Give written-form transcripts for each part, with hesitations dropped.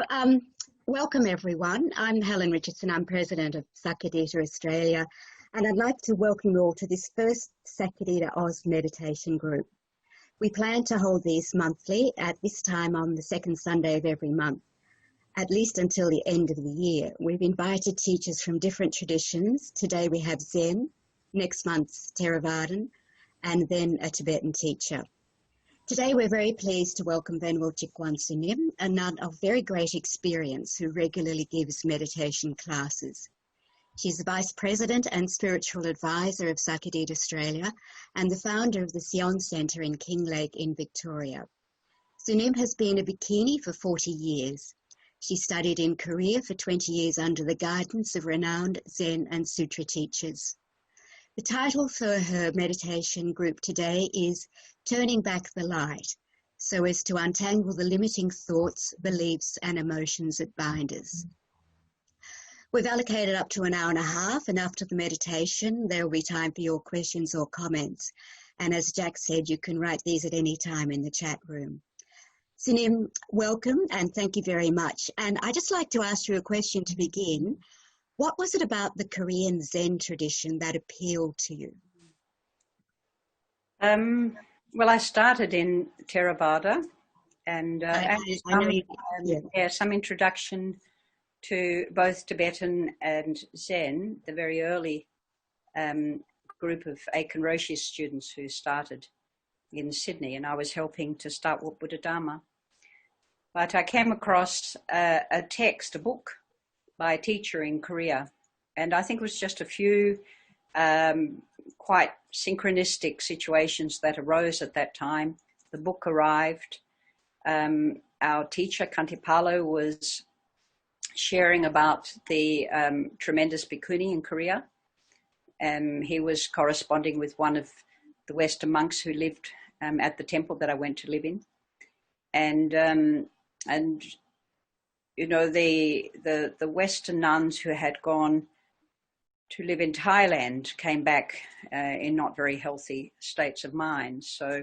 So, welcome everyone. I'm Helen Richardson. I'm President of Sakadita Australia, and I'd like to welcome you all to this first Sakadita Oz meditation group. We plan to hold these monthly at this time on the second Sunday of every month, at least until the end of the year. We've invited teachers from different traditions. Today we have Zen, next month's Theravadan, and then a Tibetan teacher. Today we're very pleased to welcome Ven.Chi Kwang Sunim, a nun of very great experience who regularly gives meditation classes. She's the Vice President and Spiritual Advisor of Sakadita Australia and the founder of the Seon Centre in Kinglake in Victoria. Sunim has been a Bhikkhuni for 40 years. She studied in Korea for 20 years under the guidance of renowned Zen and Sutra teachers. The title for her meditation group today is Turning Back the Light, so as to untangle the limiting thoughts, beliefs and emotions that bind us. We've allocated up to an hour and a half, and after the meditation there will be time for your questions or comments. And as Jack said, you can write these at any time in the chat room. Sunim, welcome and thank you very much. And I'd just like to ask you a question to begin. What was it about the Korean Zen tradition that appealed to you? Well, I started in Theravada and some introduction to both Tibetan and Zen, the very early group of Aiken Roshi students who started in Sydney, and I was helping to start Wat Buddha Dharma. But I came across a text, a book, by a teacher in Korea. And I think it was just a few quite synchronistic situations that arose at that time. The book arrived. Our teacher, Kantipalo, was sharing about the tremendous Bhikkhuni in Korea. He was corresponding with one of the Western monks who lived at the temple that I went to live in. And you know, the Western nuns who had gone to live in Thailand came back in not very healthy states of mind. So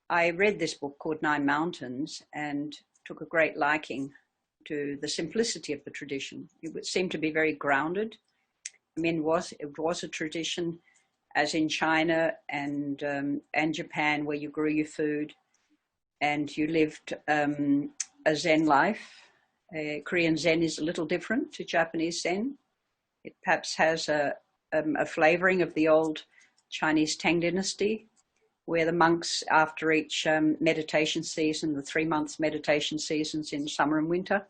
I read this book called Nine Mountains and took a great liking to the simplicity of the tradition. It seemed to be very grounded. I mean, it was a tradition, as in China and Japan, where you grew your food and you lived a Zen life. Korean Zen is a little different to Japanese Zen. It perhaps has a flavoring of the old Chinese Tang dynasty, where the monks, after each meditation season, the 3 months meditation seasons in summer and winter,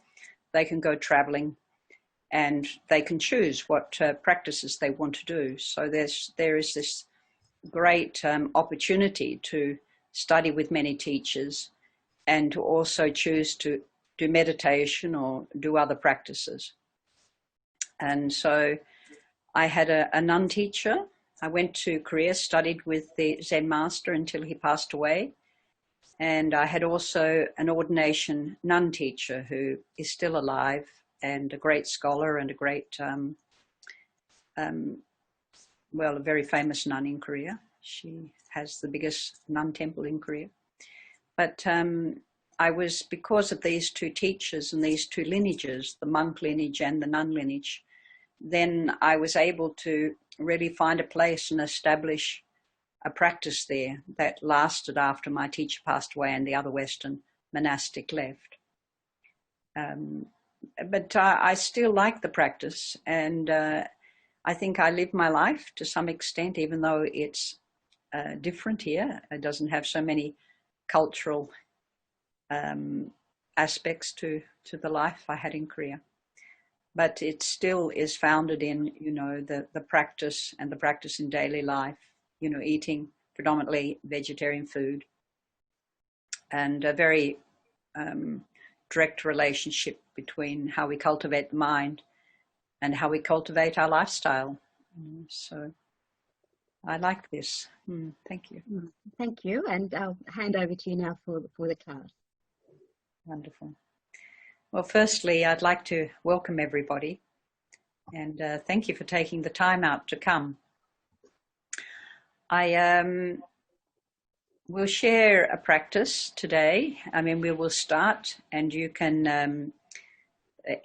they can go traveling and they can choose what practices they want to do. So there is this great opportunity to study with many teachers and to also choose to do meditation or do other practices. And so I had a nun teacher. I went to Korea, studied with the Zen master until he passed away. And I had also an ordination nun teacher who is still alive and a great scholar and a great, well, a very famous nun in Korea. She has the biggest nun temple in Korea. But I was, because of these two teachers and these two lineages, the monk lineage and the nun lineage, then I was able to really find a place and establish a practice there that lasted after my teacher passed away and the other Western monastic left. But I still like the practice, and I think I live my life to some extent, even though it's different here. It doesn't have so many cultural aspects to the life I had in Korea. But it still is founded in, you know, the practice and the practice in daily life, you know, eating predominantly vegetarian food and a very direct relationship between how we cultivate the mind and how we cultivate our lifestyle. So I like this. Thank you. Thank you. And I'll hand over to you now for the class. Wonderful. Well, firstly, I'd like to welcome everybody and thank you for taking the time out to come. I will share a practice today. I mean, we will start and you can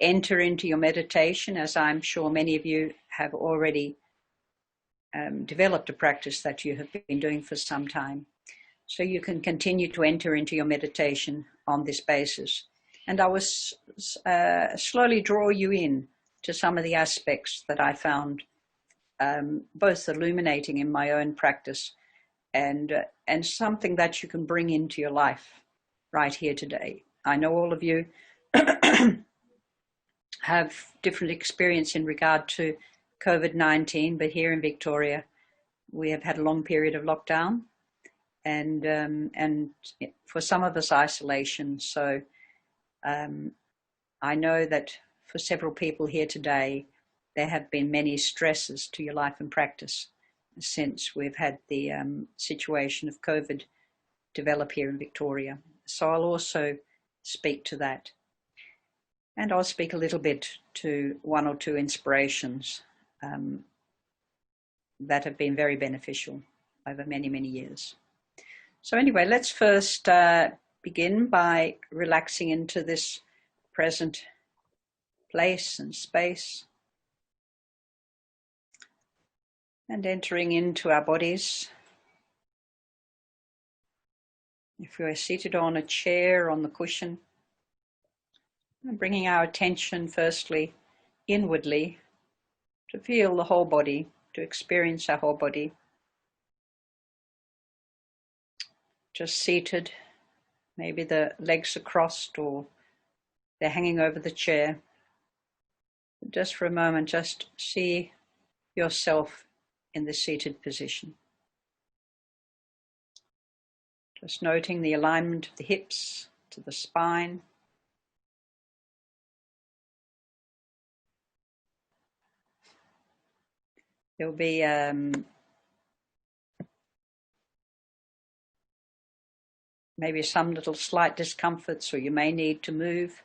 enter into your meditation, as I'm sure many of you have already developed a practice that you have been doing for some time. So you can continue to enter into your meditation on this basis. And I will slowly draw you in to some of the aspects that I found both illuminating in my own practice and something that you can bring into your life right here today. I know all of you have different experience in regard to COVID-19, but here in Victoria, we have had a long period of lockdown and for some of us isolation. So I know that for several people here today, there have been many stresses to your life and practice since we've had the situation of COVID develop here in Victoria. So I'll also speak to that. And I'll speak a little bit to one or two inspirations that have been very beneficial over many, many years. So anyway, let's first begin by relaxing into this present place and space and entering into our bodies. If we are seated on a chair, on the cushion, and bringing our attention firstly inwardly to feel the whole body, to experience our whole body. Just seated, maybe the legs are crossed or they're hanging over the chair. Just for a moment, just see yourself in the seated position. Just noting the alignment of the hips to the spine. There'll be maybe some little slight discomforts, or you may need to move.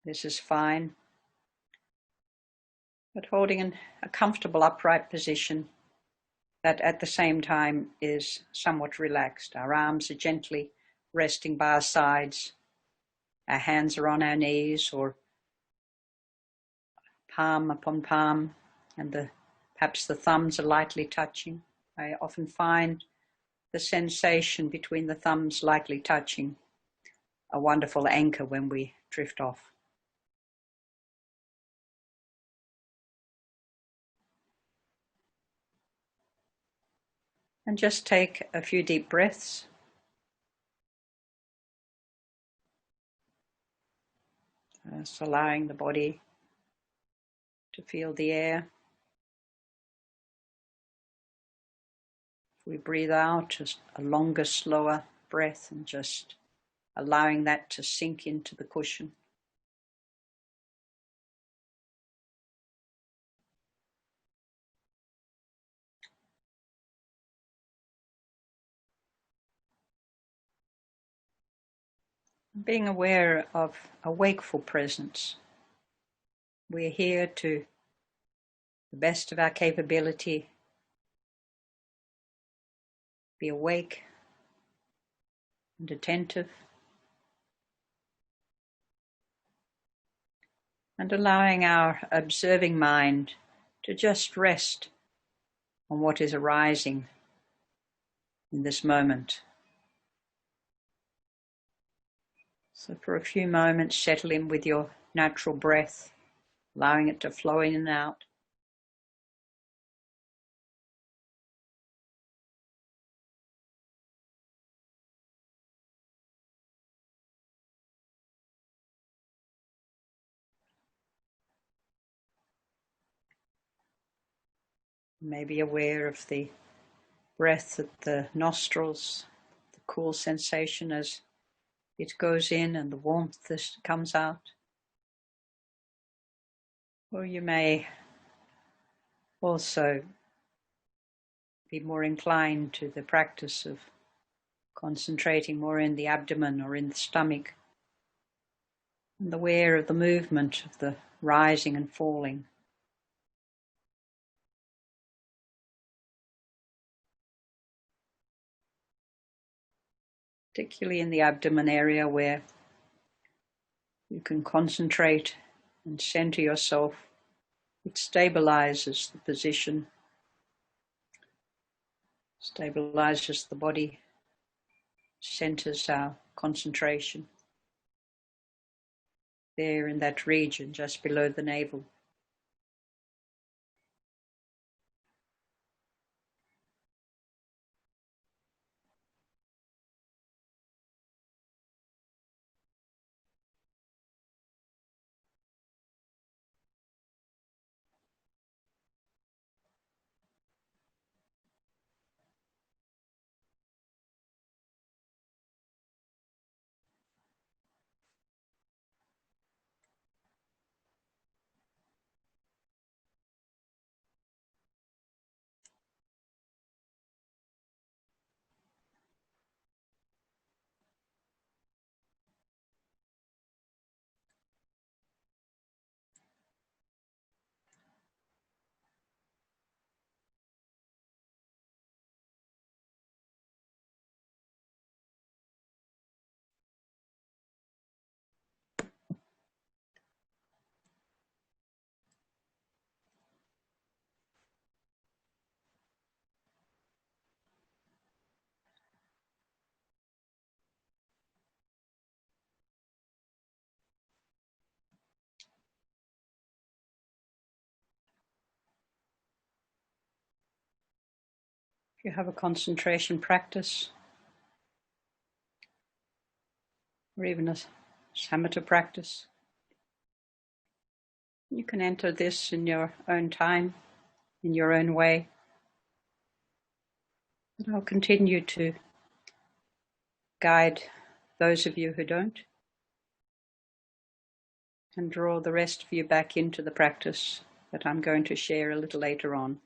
This is fine. But holding a comfortable upright position that at the same time is somewhat relaxed. Our arms are gently resting by our sides. Our hands are on our knees or palm upon palm, and perhaps the thumbs are lightly touching. I often find the sensation between the thumbs lightly touching a wonderful anchor when we drift off. And just take a few deep breaths. Just allowing the body to feel the air. We breathe out, just a longer, slower breath, and just allowing that to sink into the cushion. Being aware of a wakeful presence. We're here to the best of our capability be awake and attentive, and allowing our observing mind to just rest on what is arising in this moment. So for a few moments, settle in with your natural breath, allowing it to flow in and out. Maybe aware of the breath at the nostrils, the cool sensation as it goes in and the warmth that comes out. Or you may also be more inclined to the practice of concentrating more in the abdomen or in the stomach, and aware of the movement of the rising and falling. Particularly in the abdomen area where You can concentrate and center yourself. It stabilizes the position, stabilizes the body, centers our concentration there in that region just below the navel. If you have a concentration practice, or even a samatha practice, you can enter this in your own time, in your own way. But I'll continue to guide those of you who don't, and draw the rest of you back into the practice that I'm going to share a little later on.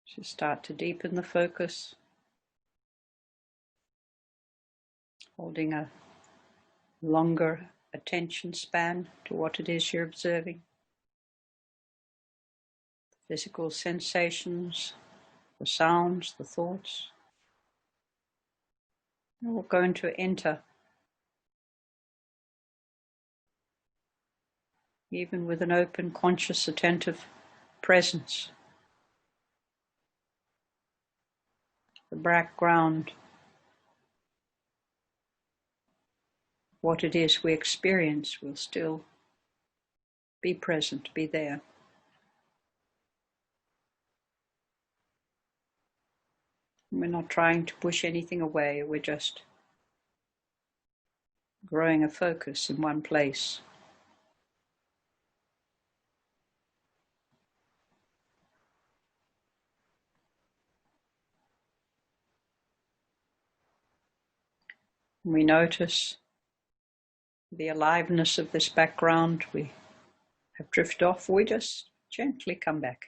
So start to deepen the focus, holding a longer attention span to what it is you're observing. Physical sensations, the sounds, the thoughts. And we're going to enter, even with an open, conscious, attentive presence, the background, what it is we experience will still be present, be there. We're not trying to push anything away, we're just growing a focus in one place. We notice the aliveness of this background. We have drifted off, we just gently come back.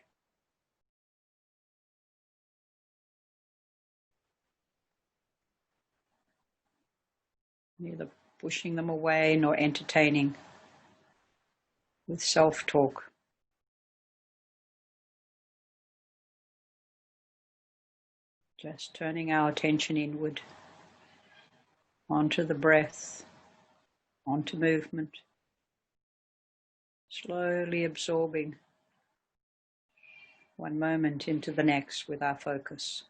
Neither pushing them away nor entertaining with self-talk. Just turning our attention inward, onto the breath, onto movement, slowly absorbing one moment into the next with our focus.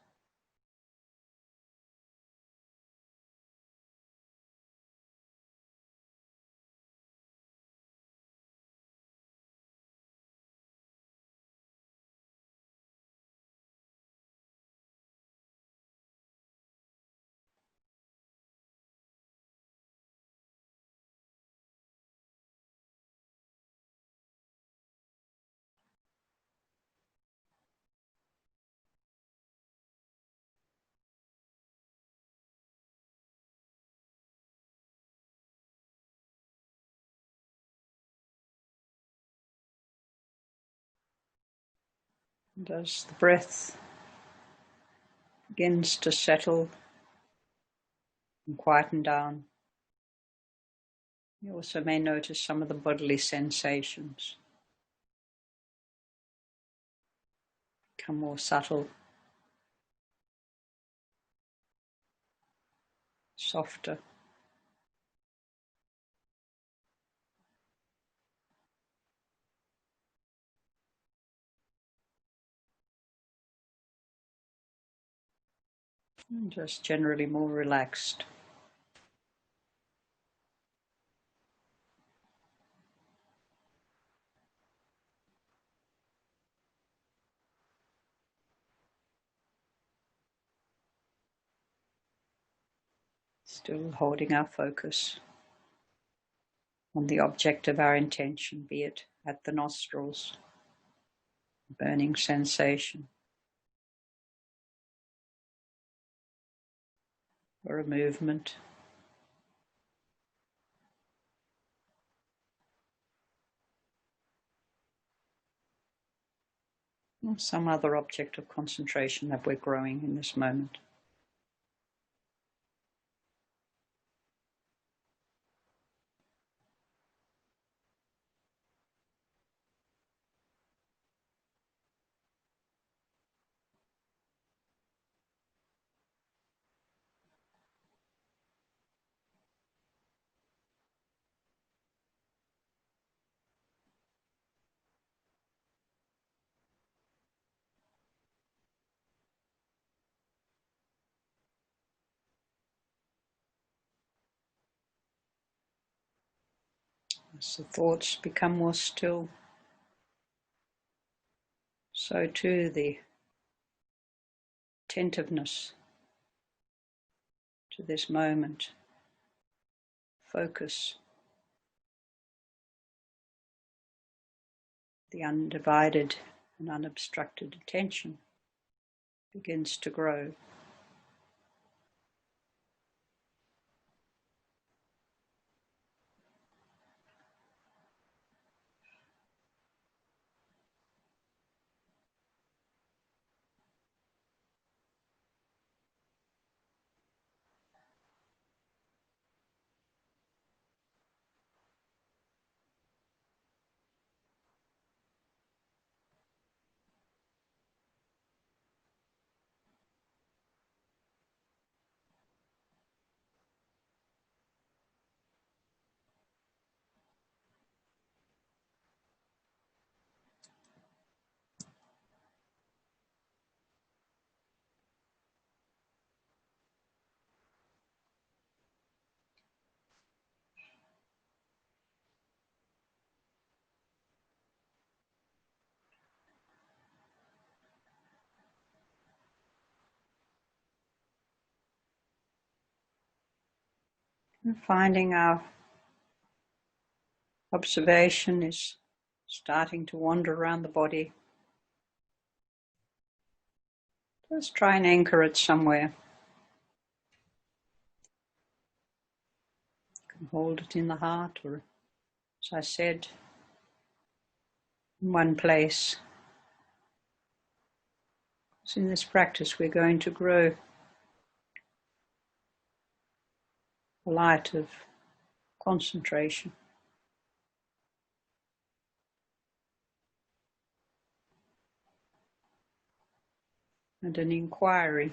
And as the breath begins to settle and quieten down, You also may notice some of the bodily sensations become more subtle, softer. And just generally more relaxed. Still holding our focus on the object of our intention, be it at the nostrils, burning sensation, or a movement. Or some other object of concentration that we're growing in this moment. As the thoughts become more still, so too the attentiveness to this moment, focus, the undivided and unobstructed attention begins to grow. And finding our observation is starting to wander around the body. Just try and anchor it somewhere. You can hold it in the heart, or, as I said, in one place. So in this practice, we're going to grow a light of concentration. And an inquiry.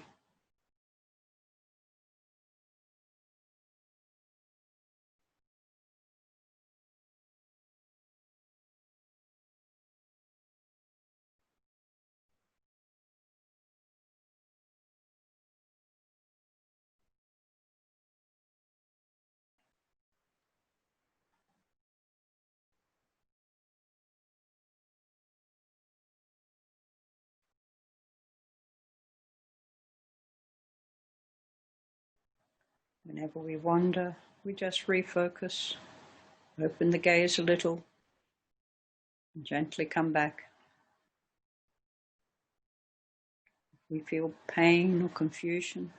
Whenever we wander, we just refocus, open the gaze a little, and gently come back. If we feel pain or confusion,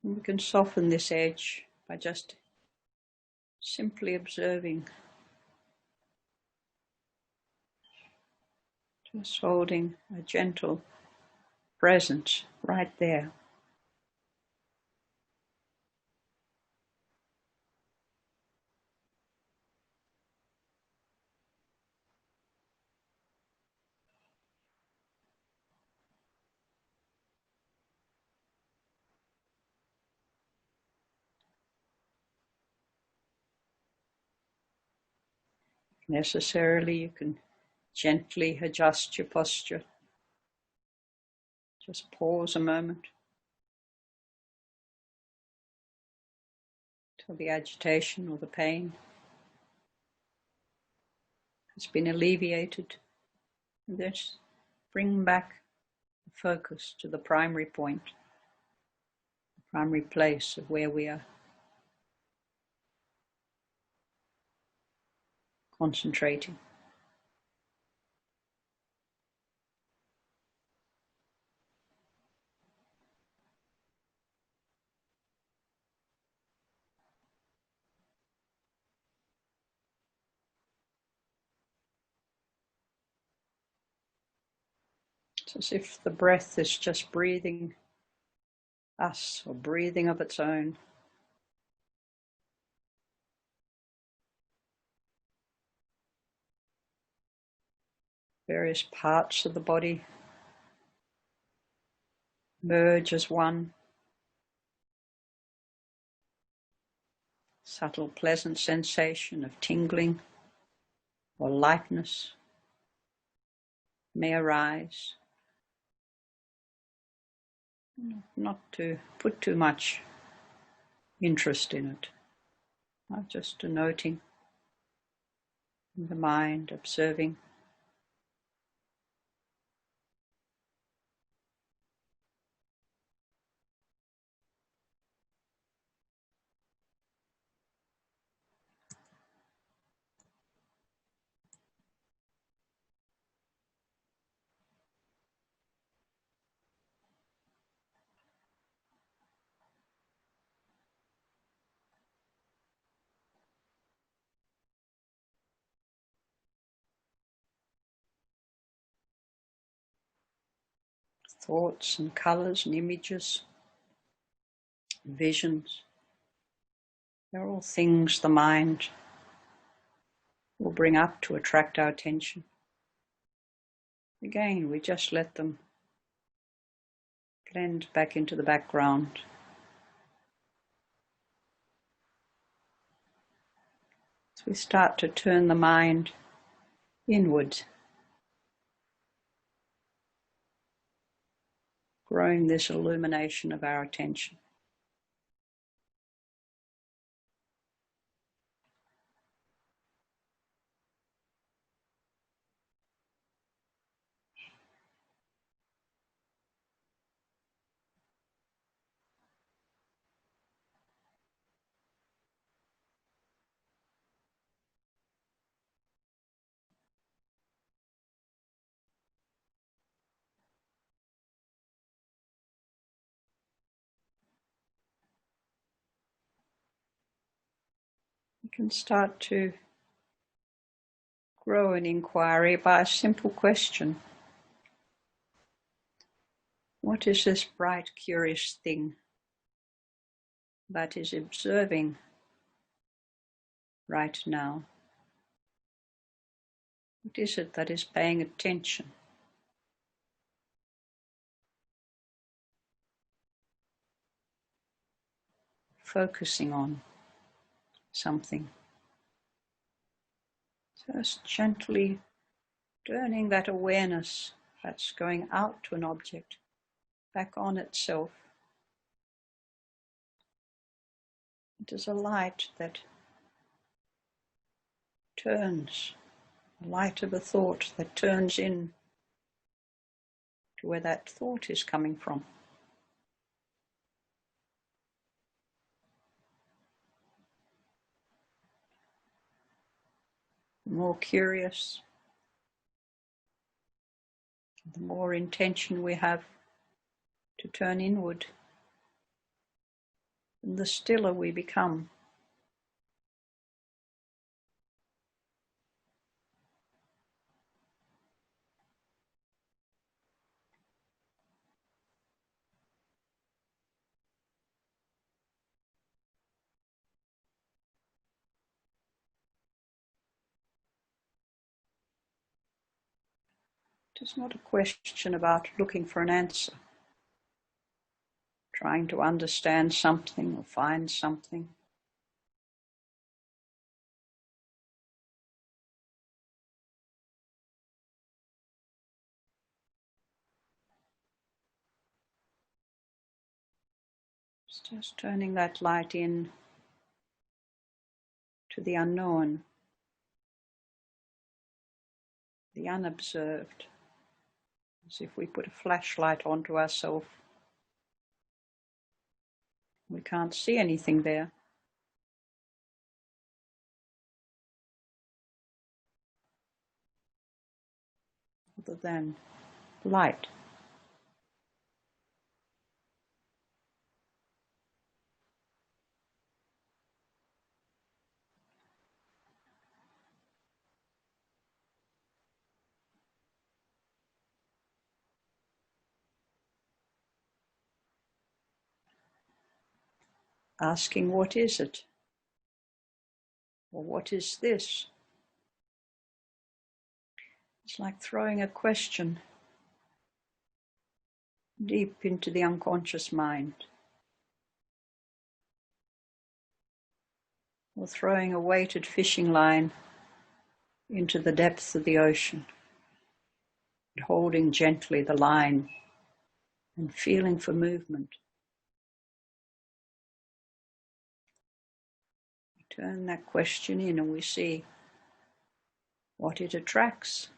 we can soften this edge by just simply observing, just holding a gentle presence right there. necessarily, you can gently adjust your posture. Just pause a moment till the agitation or the pain has been alleviated. And then bring back the focus to the primary point, the primary place of where we are concentrating. It's as if the breath is just breathing us or breathing of its own. Various parts of the body merge as one. Subtle, pleasant sensation of tingling or lightness may arise. Not to put too much interest in it, just to noting in the mind, observing. Thoughts and colours and images, visions, they're all things the mind will bring up to attract our attention. Again, we just let them blend back into the background. As we start to turn the mind inward, growing this illumination of our attention. You can start to grow an inquiry by a simple question. What is this bright, curious thing that is observing right now? What is it that is paying attention? Focusing on something. Just gently turning that awareness that's going out to an object back on itself. It is a light that turns, the light of a thought that turns in to where that thought is coming from. The more curious, the more intention we have to turn inward, and the stiller we become. It's not a question about looking for an answer, trying to understand something or find something. Just turning that light in to the unknown, the unobserved, as if we put a flashlight onto ourselves. We can't see anything there. Other than light. Asking, what is it? Or what is this? It's like throwing a question deep into the unconscious mind, or throwing a weighted fishing line into the depths of the ocean, and holding gently the line and feeling for movement. We turn that question in and we see what it attracts,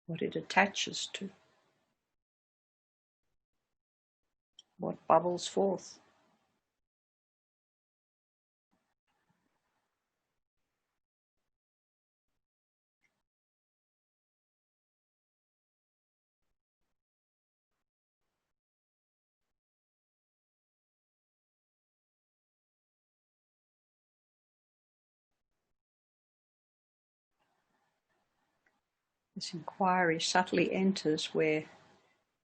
what it attaches to, what bubbles forth. This inquiry subtly enters where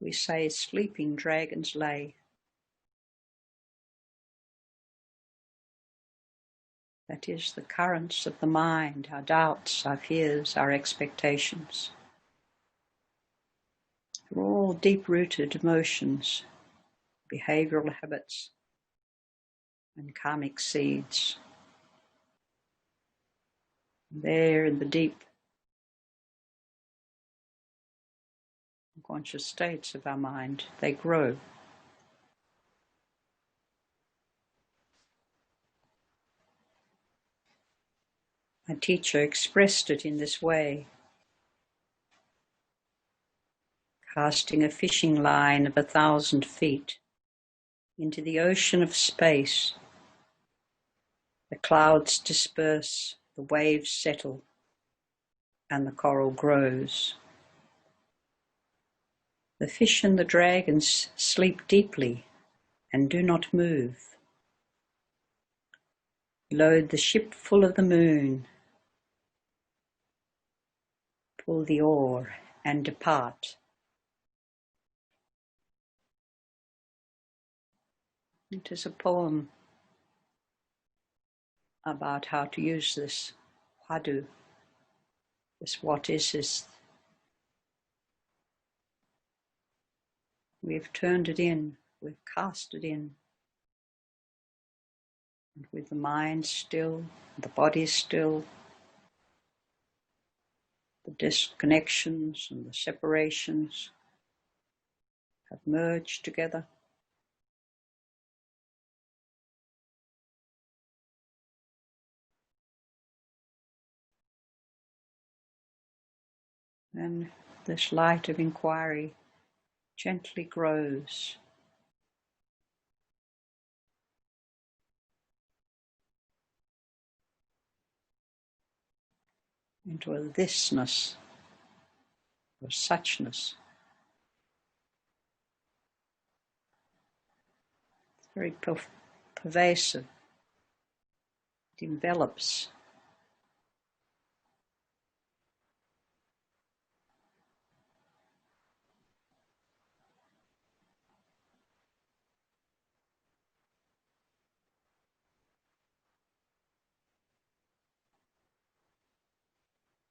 we say sleeping dragons lay. That is the currents of the mind, our doubts, our fears, our expectations. They're all deep-rooted emotions, behavioral habits, and karmic seeds. There in the deep unconscious states of our mind, they grow. My teacher expressed it in this way, casting a fishing line of 1,000 feet into the ocean of space. The clouds disperse, the waves settle, and the coral grows. The fish and the dragons sleep deeply and do not move. Load the ship full of the moon, pull the oar and depart. It is a poem about how to use this Hadoo, this what is. We've turned it in, we've cast it in. And with the mind still, the body still, the disconnections and the separations have merged together. Then this light of inquiry gently grows. Into a thisness, or suchness. It's very pervasive. It envelops.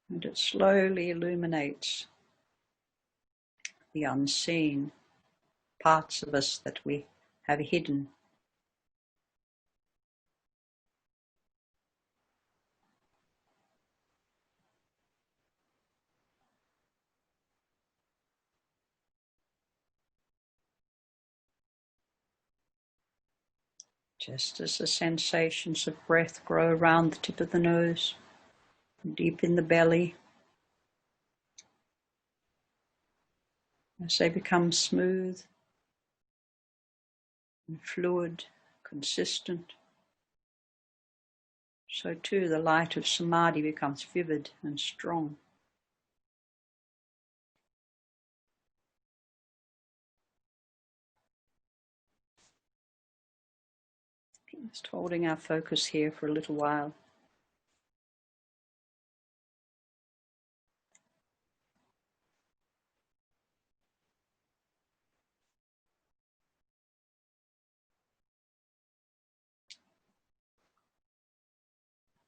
And it slowly illuminates the unseen parts of us that we have hidden. Just as the sensations of breath grow around the tip of the nose, deep in the belly, as they become smooth and fluid, consistent, so too the light of samadhi becomes vivid and strong. Just holding our focus here for a little while.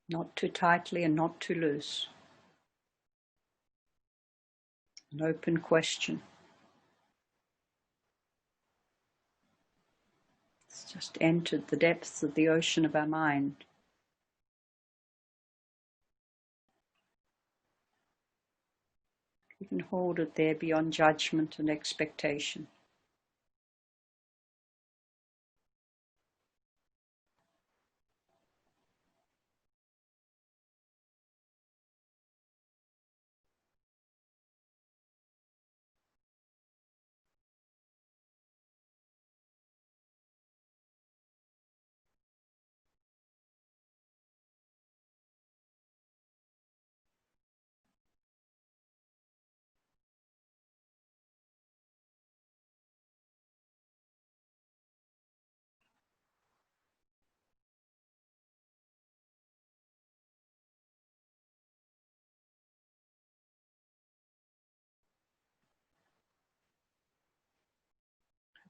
Not too tightly and not too loose. An open question. It's just entered the depths of the ocean of our mind. You can hold it there beyond judgment and expectation.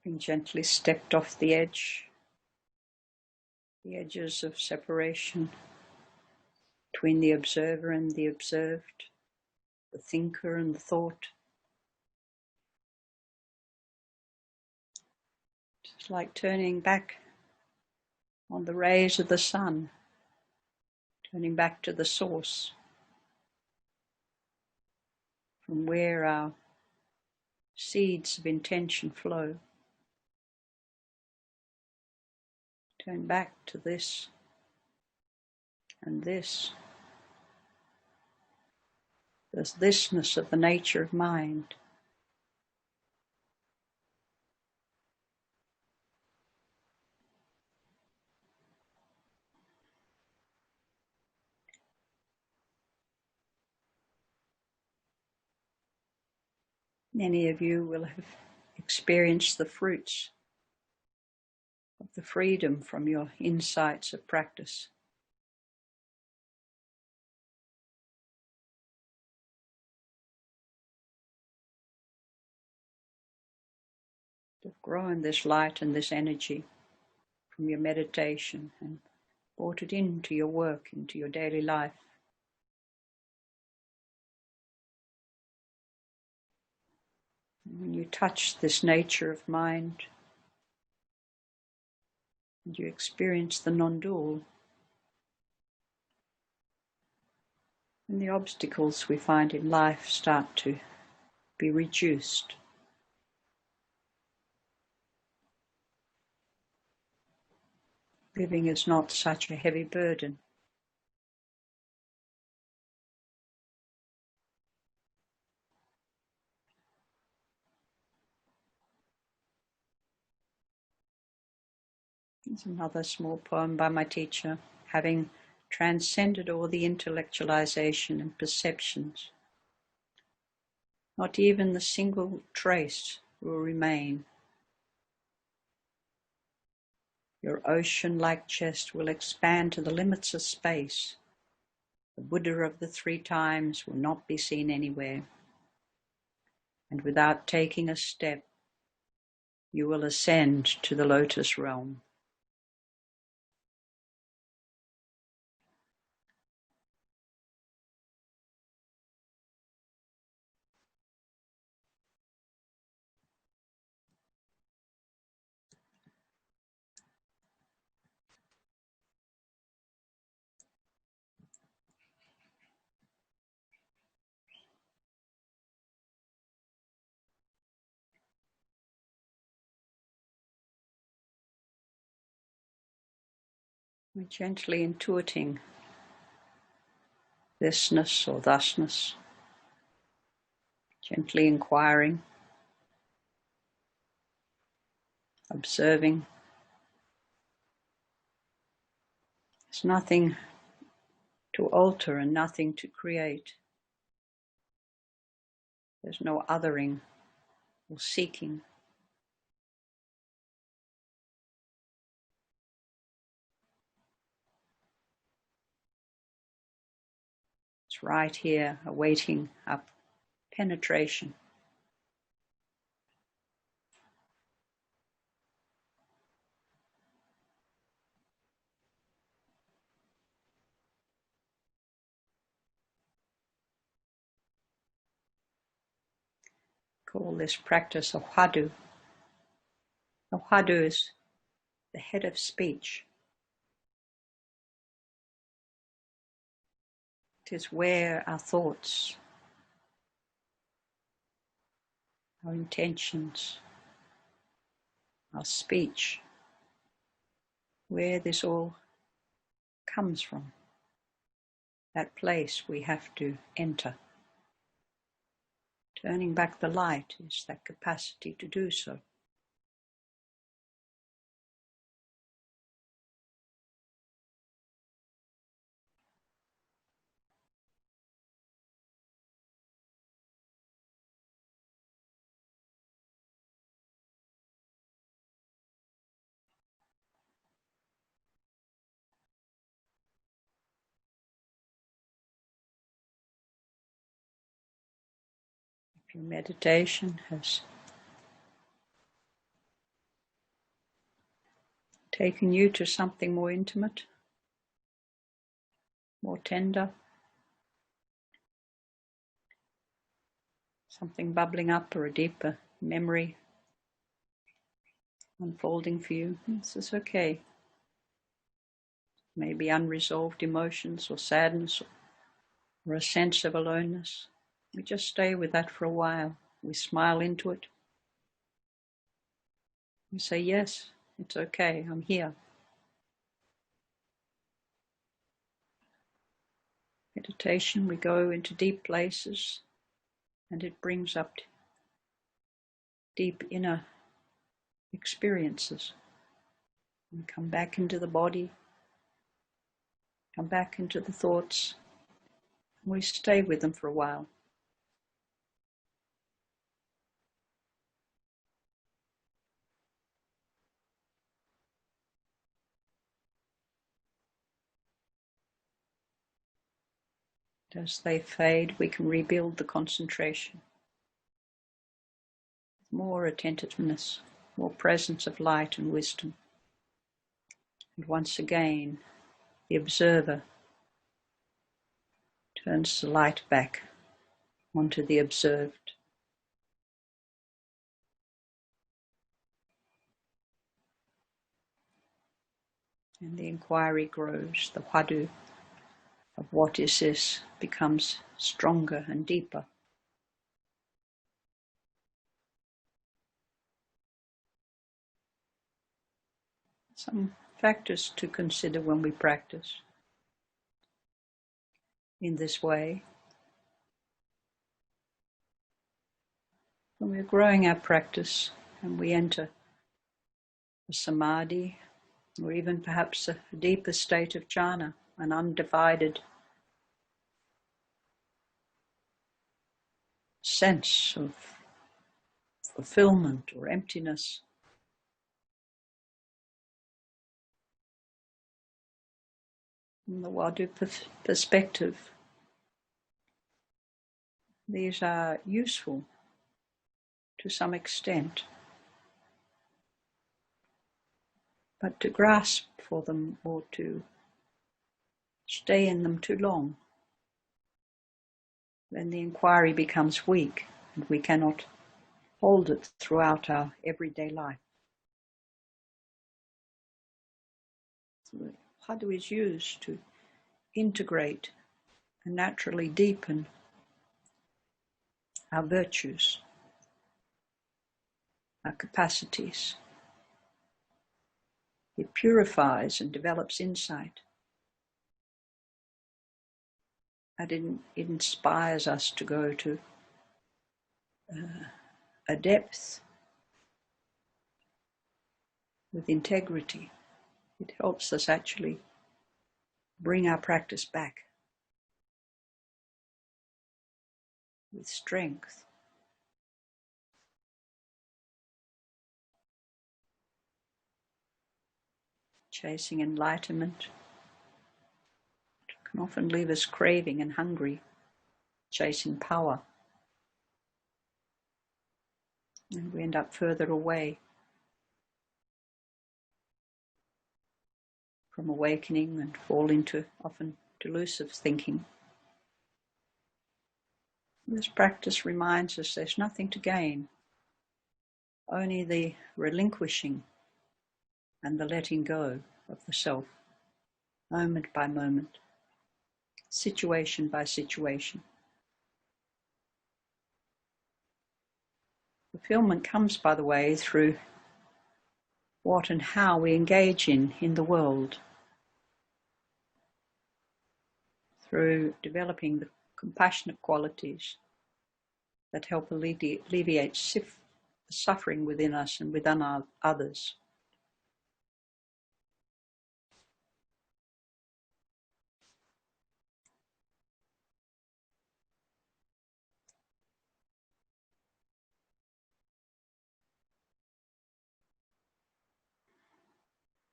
Having gently stepped off the edges of separation between the observer and the observed, the thinker and the thought. Just like turning back on the rays of the sun, turning back to the source, from where our seeds of intention flow. Turn back to this and this. There's thisness of the nature of mind. Many of you will have experienced the fruits of the freedom from your insights of practice. You've grown this light and this energy from your meditation and brought it into your work, into your daily life. And when you touch this nature of mind, and you experience the non-dual, and the obstacles we find in life start to be reduced. Living is not such a heavy burden. There's another small poem by my teacher. Having transcended all the intellectualization and perceptions, not even the single trace will remain. Your ocean-like chest will expand to the limits of space. The Buddha of the 3 times will not be seen anywhere. And without taking a step, you will ascend to the lotus realm. We're gently intuiting thisness or thusness, gently inquiring, observing. There's nothing to alter and nothing to create. There's no othering or seeking. It's right here, awaiting our penetration. Call this practice a Hadoo. A Hadoo is the head of speech. It is where our thoughts, our intentions, our speech, where this all comes from. That place we have to enter. Turning back the light is that capacity to do so. If your meditation has taken you to something more intimate, more tender, something bubbling up or a deeper memory unfolding for you, this is okay. Maybe unresolved emotions or sadness or a sense of aloneness. We just stay with that for a while. We smile into it. We say, yes, it's okay, I'm here. Meditation, we go into deep places and it brings up deep inner experiences. We come back into the body, come back into the thoughts, and we stay with them for a while. As they fade, we can rebuild the concentration. More attentiveness, more presence of light and wisdom. And once again, the observer turns the light back onto the observed. And the inquiry grows, the Hadoo of what is this becomes stronger and deeper. Some factors to consider when we practice in this way. When we're growing our practice and we enter a samadhi, or even perhaps a deeper state of jhana, an undivided sense of fulfillment or emptiness. From the Hadoo perspective, these are useful to some extent, but to grasp for them or to stay in them too long, then the inquiry becomes weak and we cannot hold it throughout our everyday life. So Hadoo is used to integrate and naturally deepen our virtues, our capacities, It purifies and develops insight. And it inspires us to go to a depth with integrity. It helps us actually bring our practice back with strength. Chasing enlightenment can often leave us craving and hungry, chasing power. And we end up further away from awakening and fall into often delusive thinking. This practice reminds us there's nothing to gain, only the relinquishing and the letting go of the self, moment by moment, situation by situation. Fulfillment comes, by the way, through what and how we engage in the world, through developing the compassionate qualities that help alleviate suffering within us and within others.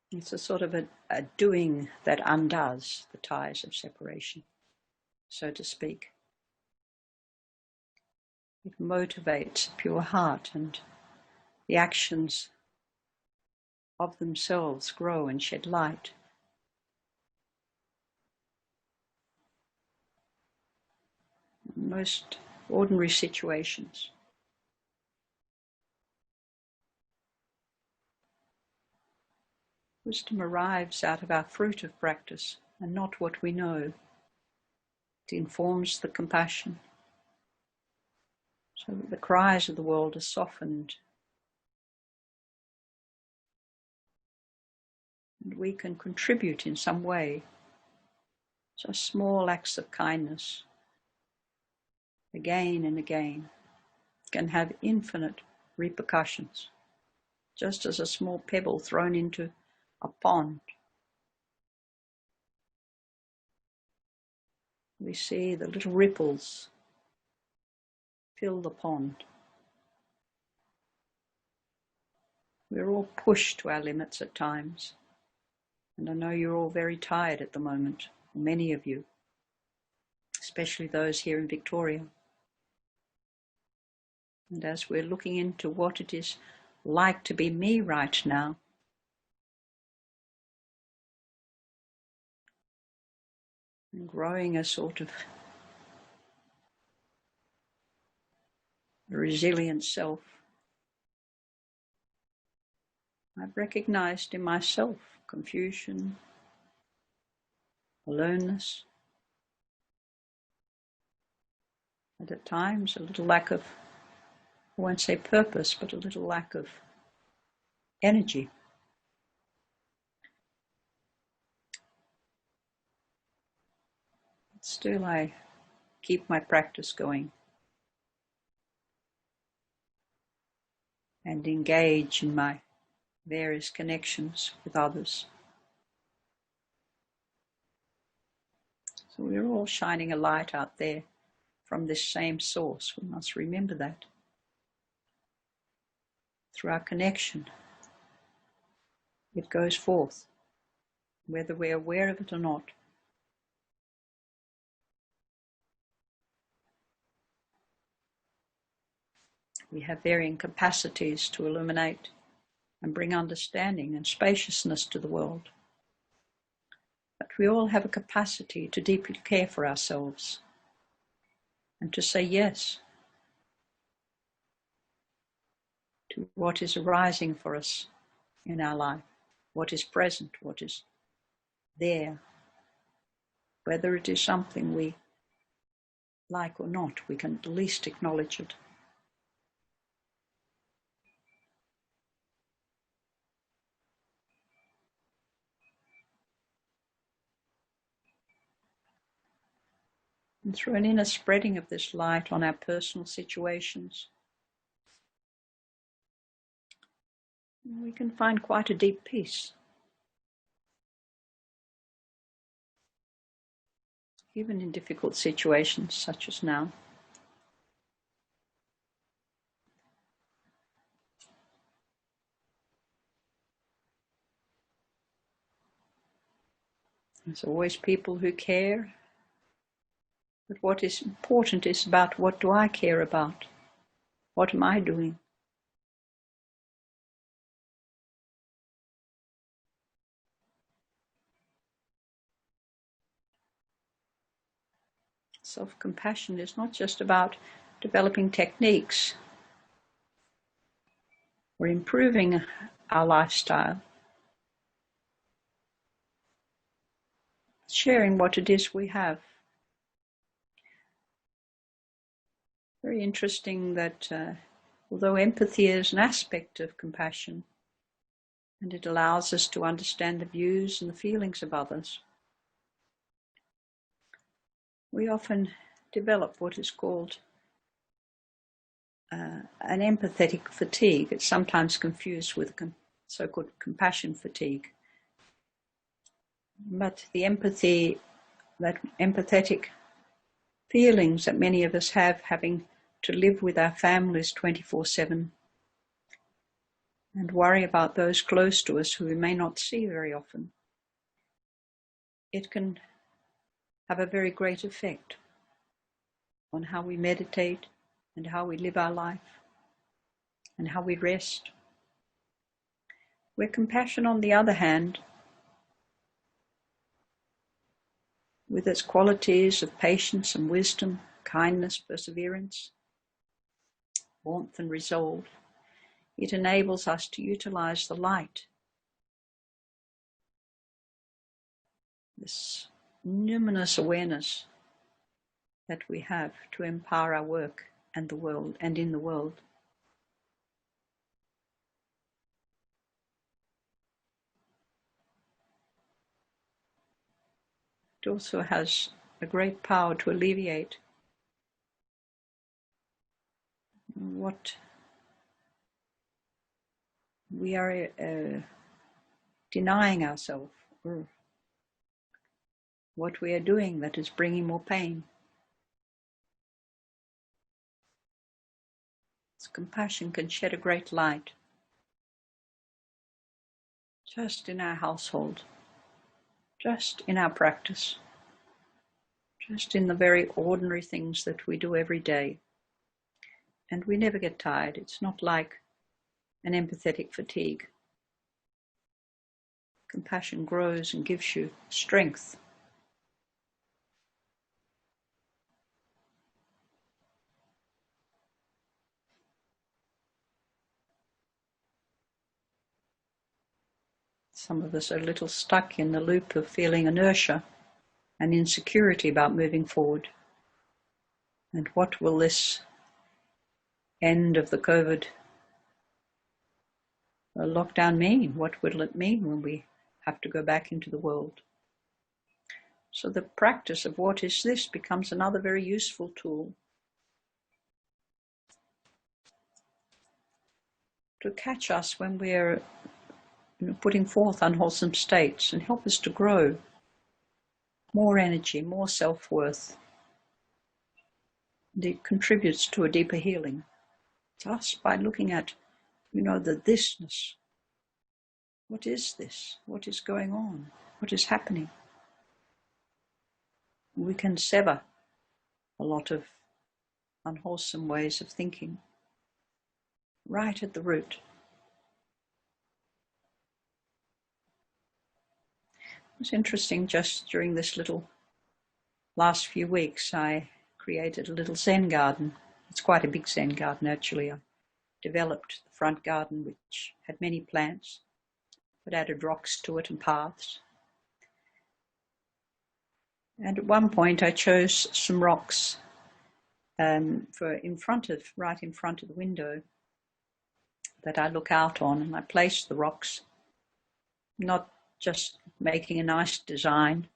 It's a sort of a doing that undoes the ties of separation, so to speak. It motivates a pure heart, and the actions of themselves grow and shed light. In most ordinary situations, wisdom arrives out of our fruit of practice and not what we know. It informs the compassion, so that the cries of the world are softened and we can contribute in some way. So small acts of kindness, again and again, can have infinite repercussions, just as a small pebble thrown into a pond. We see the little ripples fill the pond. We're all pushed to our limits at times, and I know you're all very tired at the moment, many of you, especially those here in Victoria. And as we're looking into what it is like to be me right now, and growing a sort of resilient self, I've recognized in myself confusion, aloneness, and at times a little lack of, I won't say purpose, but a little lack of energy. But still I keep my practice going and engage in my various connections with others. So we're all shining a light out there from this same source. We must remember that. Through our connection, it goes forth, whether we're aware of it or not. We have varying capacities to illuminate and bring understanding and spaciousness to the world. But we all have a capacity to deeply care for ourselves and to say yes to what is arising for us in our life, what is present, what is there. Whether it is something we like or not, we can at least acknowledge it. And through an inner spreading of this light on our personal situations, we can find quite a deep peace. Even in difficult situations such as now. There's always people who care, but what is important is about what do I care about? What am I doing? Self-compassion is not just about developing techniques or improving our lifestyle. Sharing what it is we have. Very interesting that although empathy is an aspect of compassion, and it allows us to understand the views and the feelings of others, we often develop what is called an empathetic fatigue. It's sometimes confused with so-called compassion fatigue. But the empathy, that empathetic feelings that many of us have, having to live with our families 24/7 and worry about those close to us who we may not see very often, it can have a very great effect on how we meditate and how we live our life and how we rest. Where compassion, on the other hand, with its qualities of patience and wisdom, kindness, perseverance, warmth and resolve, it enables us to utilize the light, this numinous awareness that we have to empower our work and the world and in the world. It also has a great power to alleviate what we are denying ourselves, or what we are doing that is bringing more pain. So compassion can shed a great light just in our household, just in our practice, just in the very ordinary things that we do every day. And we never get tired. It's not like an empathetic fatigue. Compassion grows and gives you strength. Some of us are a little stuck in the loop of feeling inertia and insecurity about moving forward. And what will this end of the COVID lockdown mean? What will it mean when we have to go back into the world? So the practice of what is this becomes another very useful tool to catch us when we're putting forth unwholesome states, and help us to grow more energy, more self-worth. And it contributes to a deeper healing. Just by looking at, the thisness. What is this? What is going on? What is happening? We can sever a lot of unwholesome ways of thinking right at the root. It's interesting, just during this little last few weeks, I created a little Zen garden. It's quite a big Zen garden, actually. I developed the front garden, which had many plants, but added rocks to it and paths. And at one point, I chose some rocks right in front of the window that I look out on, and I placed the rocks, not just making a nice design.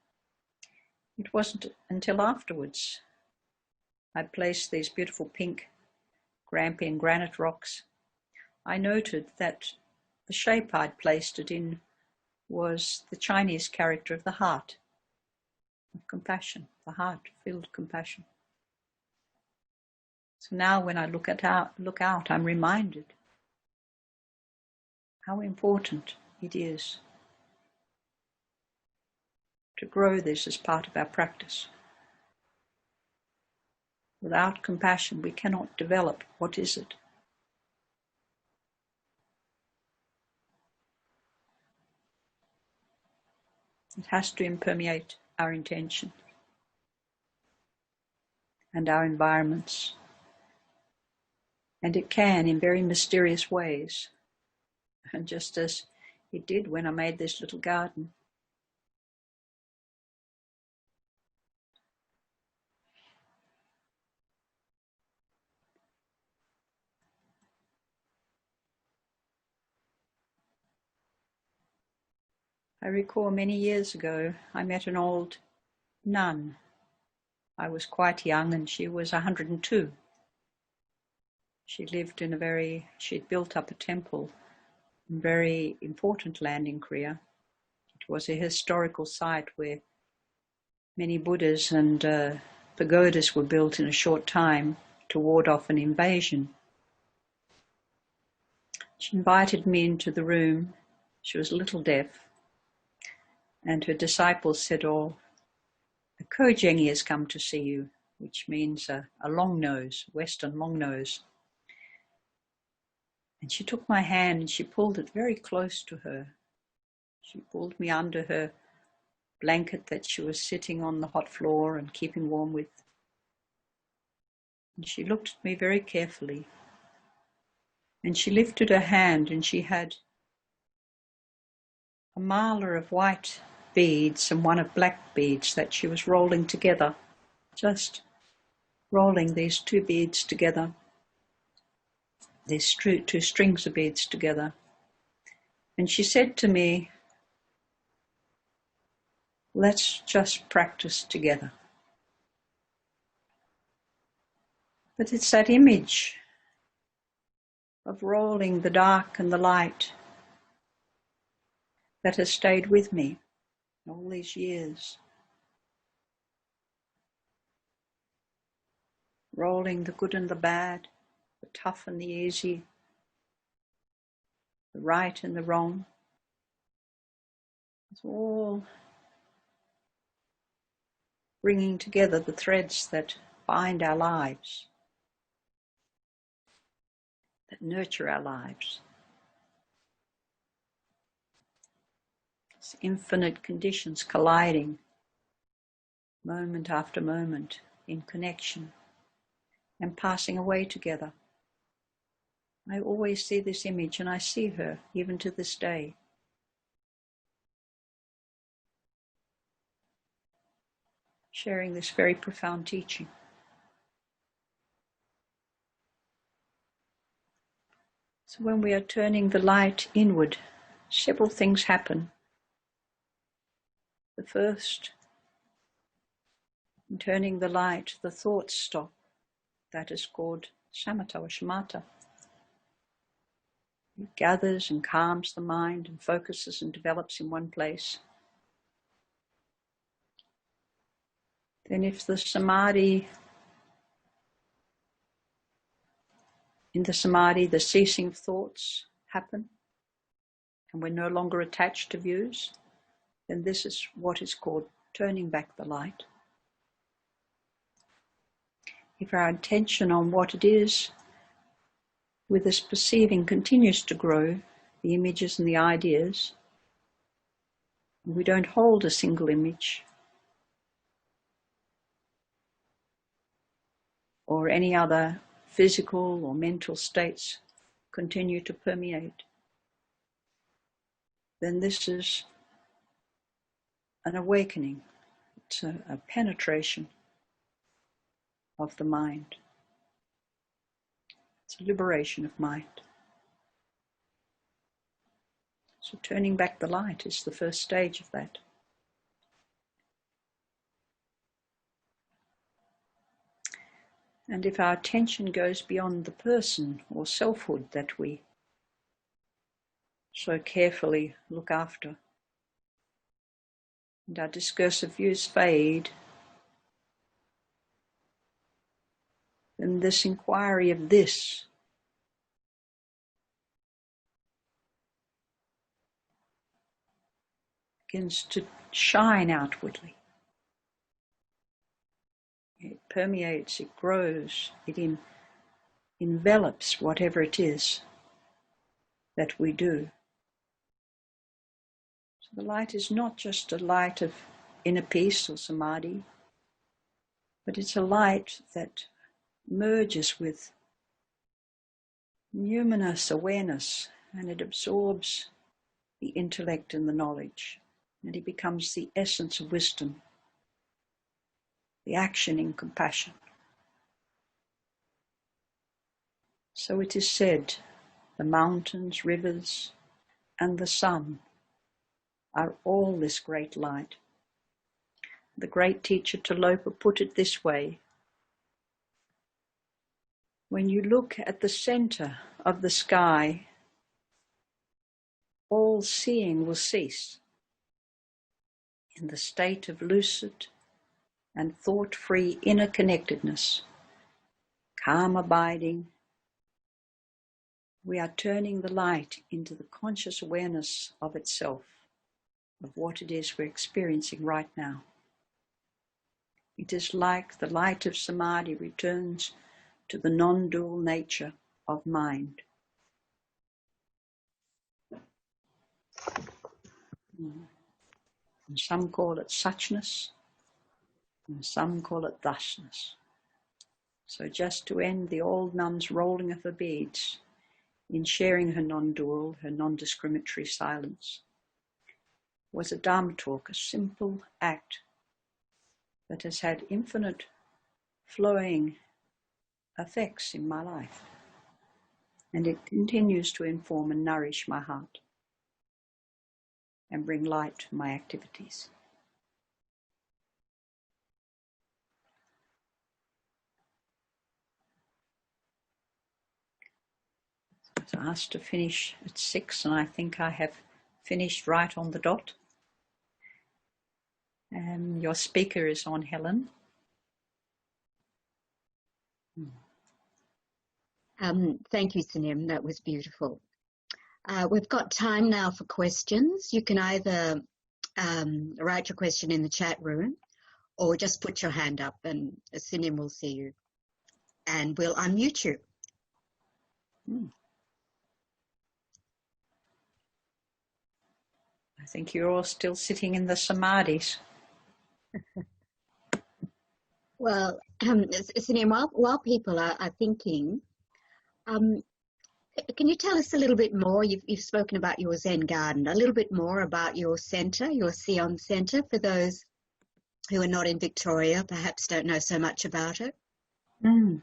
It wasn't until afterwards I placed these beautiful pink Grampian granite rocks. I noted that the shape I'd placed it in was the Chinese character of the heart, of compassion, the heart-filled compassion. So now when I look out, I'm reminded how important it is to grow this as part of our practice. Without compassion, we cannot develop what is it. It has to impermeate our intention and our environments. And it can in very mysterious ways. And just as it did when I made this little garden. I recall many years ago, I met an old nun. I was quite young and she was 102. She'd built up a temple in a very important land in Korea. It was a historical site where many Buddhas and pagodas were built in a short time to ward off an invasion. She invited me into the room. She was a little deaf. And her disciples said, "Oh, a Kojengi has come to see you," which means a long nose, Western long nose. And she took my hand and she pulled it very close to her. She pulled me under her blanket that she was sitting on the hot floor and keeping warm with. And she looked at me very carefully. And she lifted her hand and she had a mala of white beads and one of black beads that she was rolling together, just rolling these two beads together, these two strings of beads together. And she said to me, "Let's just practice together." But it's that image of rolling the dark and the light that has stayed with me all these years. Rolling the good and the bad, the tough and the easy, the right and the wrong. It's all bringing together the threads that bind our lives, that nurture our lives. It's infinite conditions colliding, moment after moment, in connection, and passing away together. I always see this image, and I see her even to this day. Sharing this very profound teaching. So when we are turning the light inward, several things happen. The first, in turning the light, the thoughts stop. That is called Samatara or shamatha. It gathers and calms the mind and focuses and develops in one place. Then if the samadhi, in the samadhi, the ceasing of thoughts happen, and we're no longer attached to views, then this is what is called turning back the light. If our attention on what it is, with this perceiving continues to grow, the images and the ideas, and we don't hold a single image or any other physical or mental states continue to permeate, then this is an awakening. It's a penetration of the mind. It's a liberation of mind. So turning back the light is the first stage of that. And if our attention goes beyond the person or selfhood that we so carefully look after, and our discursive views fade, then this inquiry of this begins to shine outwardly. It permeates, it grows, it envelops whatever it is that we do. So the light is not just a light of inner peace or samadhi, but it's a light that merges with numinous awareness, and it absorbs the intellect and the knowledge, and it becomes the essence of wisdom, the action in compassion. So it is said, the mountains, rivers, and the sun are all this great light. The great teacher Talopa put it this way: when you look at the center of the sky, all seeing will cease. In the state of lucid and thought-free inner connectedness, calm abiding, we are turning the light into the conscious awareness of itself, of what it is we're experiencing right now. It is like the light of samadhi returns to the non-dual nature of mind. And some call it suchness, and some call it thusness. So just to end the old nun's rolling of her beads, in sharing her non-dual, her non-discriminatory silence, was a Dharma talk, a simple act that has had infinite flowing effects in my life. And it continues to inform and nourish my heart and bring light to my activities. I was asked to finish at 6, and I think I have finished right on the dot. Your speaker is on, Helen. Thank you, Sunim. That was beautiful. We've got time now for questions. You can either write your question in the chat room or just put your hand up and Sunim will see you and we'll unmute you. I think you're all still sitting in the samadhis. Well, Sunim, while people are thinking, can you tell us a little bit more? You've spoken about your Zen garden, a little bit more about your centre, your Seon centre, for those who are not in Victoria, perhaps don't know so much about it. Well,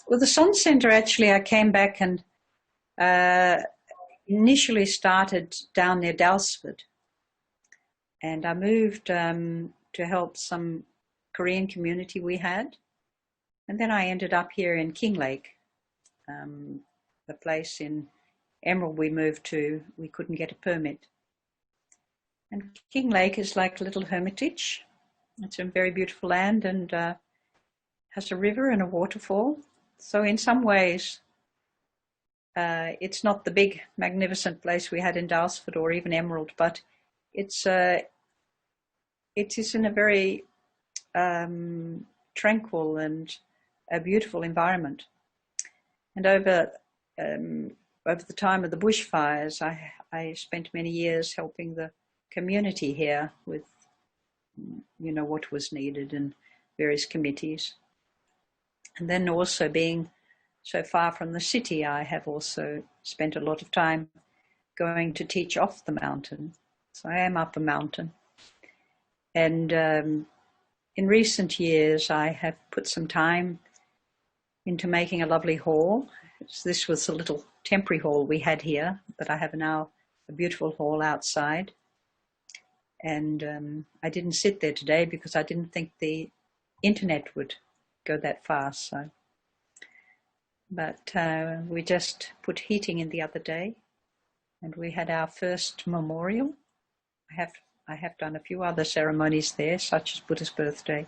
the Son Centre, actually, I came back and initially started down near Dalesford, and I moved to help some Korean community we had, and then I ended up here in Kinglake, the place in Emerald we moved to. We couldn't get a permit, and Kinglake is like a little hermitage. It's a very beautiful land and has a river and a waterfall. So in some ways, it's not the big, magnificent place we had in Dalesford or even Emerald, but it is in a very tranquil and a beautiful environment. And over the time of the bushfires, I spent many years helping the community here with, what was needed and various committees. And then also being so far from the city, I have also spent a lot of time going to teach off the mountain. So I am up a mountain. And in recent years, I have put some time into making a lovely hall. This was a little temporary hall we had here, but I have now a beautiful hall outside. And I didn't sit there today because I didn't think the internet would go that fast. So, but we just put heating in the other day, and we had our first memorial. I have done a few other ceremonies there, such as Buddha's birthday.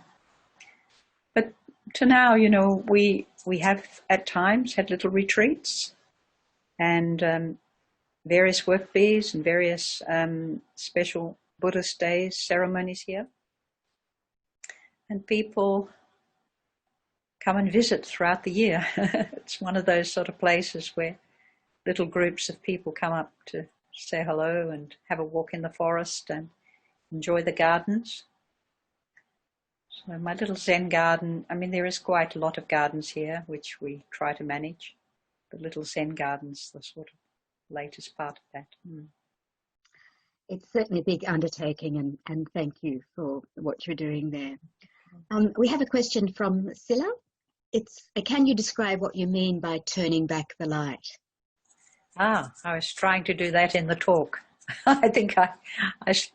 But to now, you know, we have at times had little retreats and various work bees and various special Buddhist days, ceremonies here. And people come and visit throughout the year. It's one of those sort of places where little groups of people come up to say hello and have a walk in the forest and enjoy the gardens. So my little Zen garden, I mean, there is quite a lot of gardens here, which we try to manage. The little Zen garden's the sort of latest part of that. It's certainly a big undertaking, and thank you for what you're doing there. We have a question from Silla. It's, can you describe what you mean by turning back the light? I was trying to do that in the talk. I think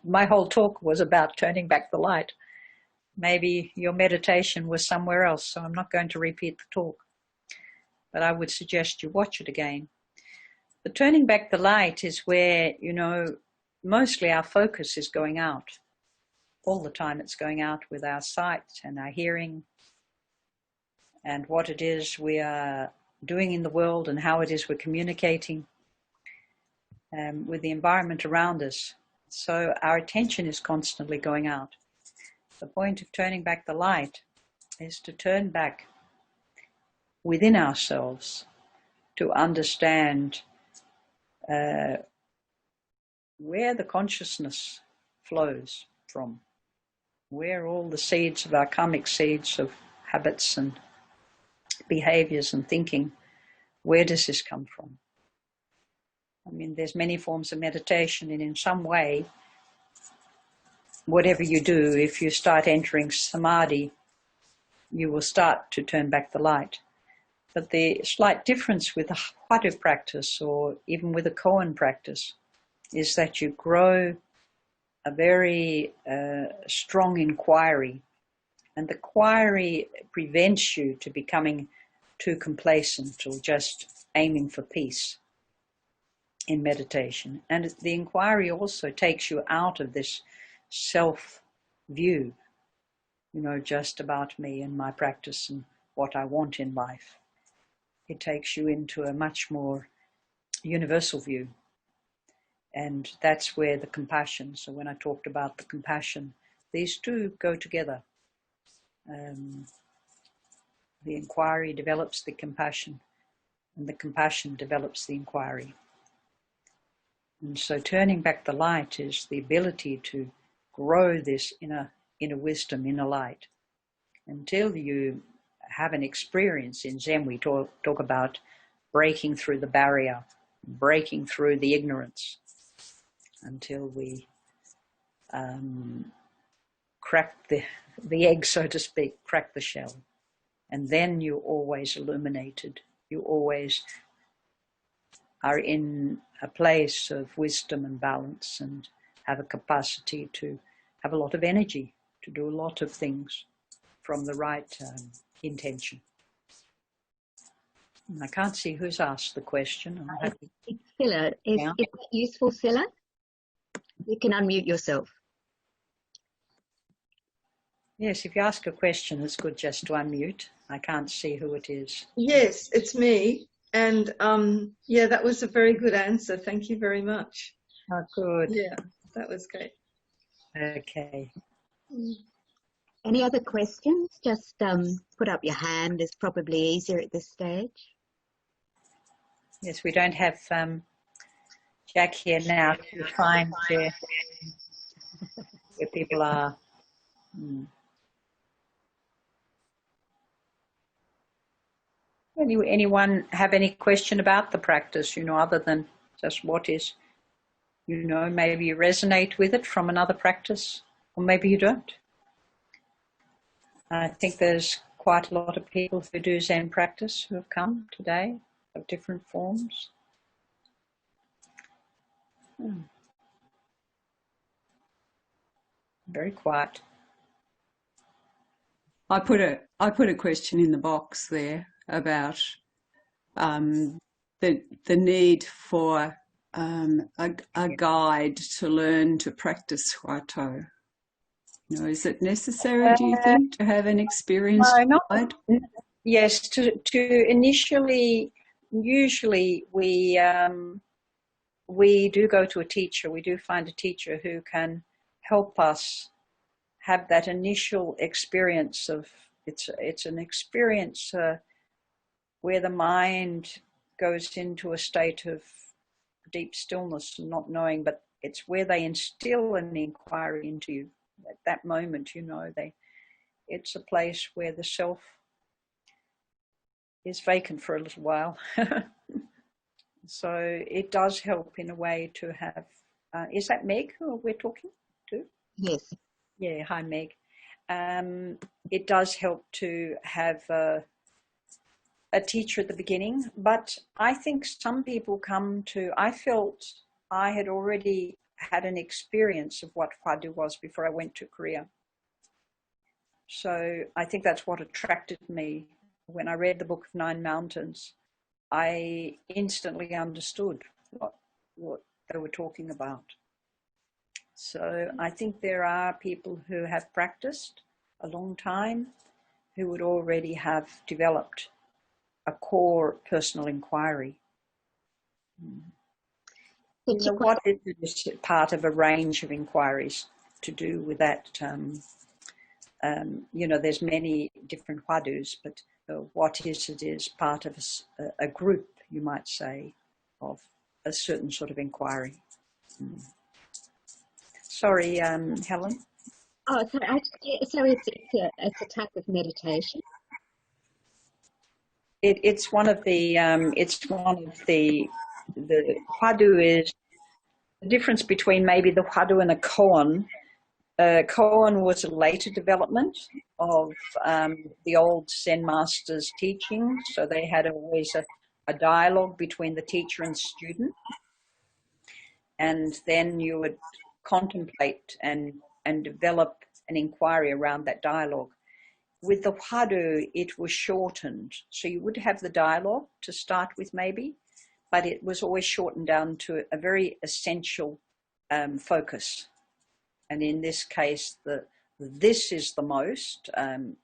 my whole talk was about turning back the light. Maybe your meditation was somewhere else, so I'm not going to repeat the talk. But I would suggest you watch it again. The turning back the light is where, you know, mostly our focus is going out. All the time it's going out with our sight and our hearing and what it is we are doing in the world and how it is we're communicating with the environment around us. So our attention is constantly going out. The point of turning back the light is to turn back within ourselves to understand where the consciousness flows from, where all the seeds of our karmic seeds of habits and behaviors and thinking, where does this come from? I mean, there's many forms of meditation, and in some way, whatever you do, if you start entering samadhi, you will start to turn back the light. But the slight difference with the Hadoo practice, or even with the Koan practice, is that you grow a very strong inquiry, and the inquiry prevents you to becoming too complacent or just aiming for peace in meditation. And the inquiry also takes you out of this self-view, you know, just about me and my practice and what I want in life. It takes you into a much more universal view. And that's where the compassion, so when I talked about the compassion, these two go together. The inquiry develops the compassion, and the compassion develops the inquiry. And so turning back the light is the ability to grow this inner wisdom, inner light. Until you have an experience in Zen, we talk about breaking through the barrier, breaking through the ignorance, until we crack the egg, so to speak, crack the shell. And then you're always illuminated. You always are in a place of wisdom and balance and have a capacity to have a lot of energy, to do a lot of things from the right intention. And I can't see who's asked the question. It's Silla. Is it useful, Silla? You can unmute yourself. Yes, if you ask a question, it's good just to unmute. I can't see who it is. Yes, it's me. And yeah, that was a very good answer. Thank you very much. Oh, good. Yeah, that was great. Okay. Any other questions? Just put up your hand. It's probably easier at this stage. Yes, we don't have Jack here now to find where people are. Anyone have any question about the practice, you know, other than just what is, you know, maybe you resonate with it from another practice, or maybe you don't. I think there's quite a lot of people who do Zen practice who have come today of different forms. Very quiet. I put a question in the box there about the need for a guide to learn to practice Hadoo. You know, is it necessary, do you think, to have an experienced guide? Yes, to initially, usually we do go to a teacher. We do find a teacher who can help us have that initial experience of, it's an experience where the mind goes into a state of deep stillness and not knowing, but it's where they instill an inquiry into you. At that moment, you know, it's a place where the self is vacant for a little while. So it does help in a way to have, is that Meg who we're talking to? Yes. Yeah, hi Meg. It does help to have a teacher at the beginning, but I think some people come to, I felt I had already had an experience of what Hadoo was before I went to Korea. So I think that's what attracted me. When I read the Book of Nine Mountains, I instantly understood what they were talking about. So I think there are people who have practiced a long time who would already have developed a core personal inquiry. You know, what is part of a range of inquiries to do with that? You know, there's many different Hadoos, but what is part of a group, you might say, of a certain sort of inquiry. Sorry, Helen. Oh, so it's a type of meditation. It's one of the Hadoo is the difference between maybe the Hadoo and a Koan. Koan was a later development of the old Zen masters' teaching, so they had always a dialogue between the teacher and student, and then you would contemplate and develop an inquiry around that dialogue. With the Hadoo, it was shortened, so you would have the dialogue to start with maybe, but it was always shortened down to a very essential focus. And in this case, this is the most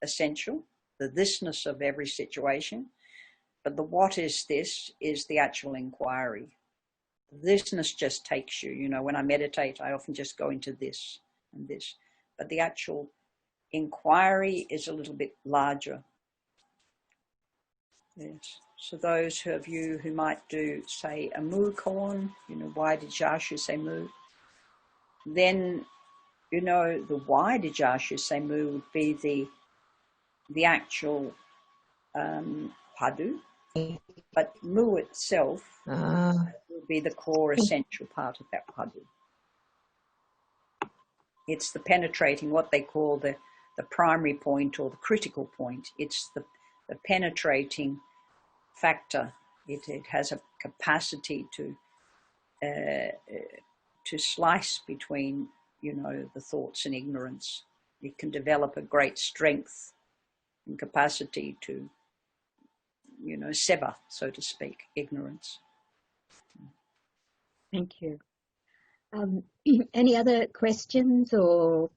essential, the thisness of every situation. But the what is this is the actual inquiry. Thisness just takes you, you know, when I meditate, I often just go into this and this. But the actual inquiry is a little bit larger. Yes. So those of you who might do, say, a mu koan, you know, why did Jashu say mu? Then, you know, the why did Jashu say mu would be the actual Hadoo, but mu itself would be the core essential part of that Hadoo. It's the penetrating, what they call the primary point or the critical point. It's the penetrating factor. It has a capacity to slice between, you know, the thoughts and ignorance. It can develop a great strength and capacity to, you know, sever, so to speak, ignorance. Thank you. Any other questions or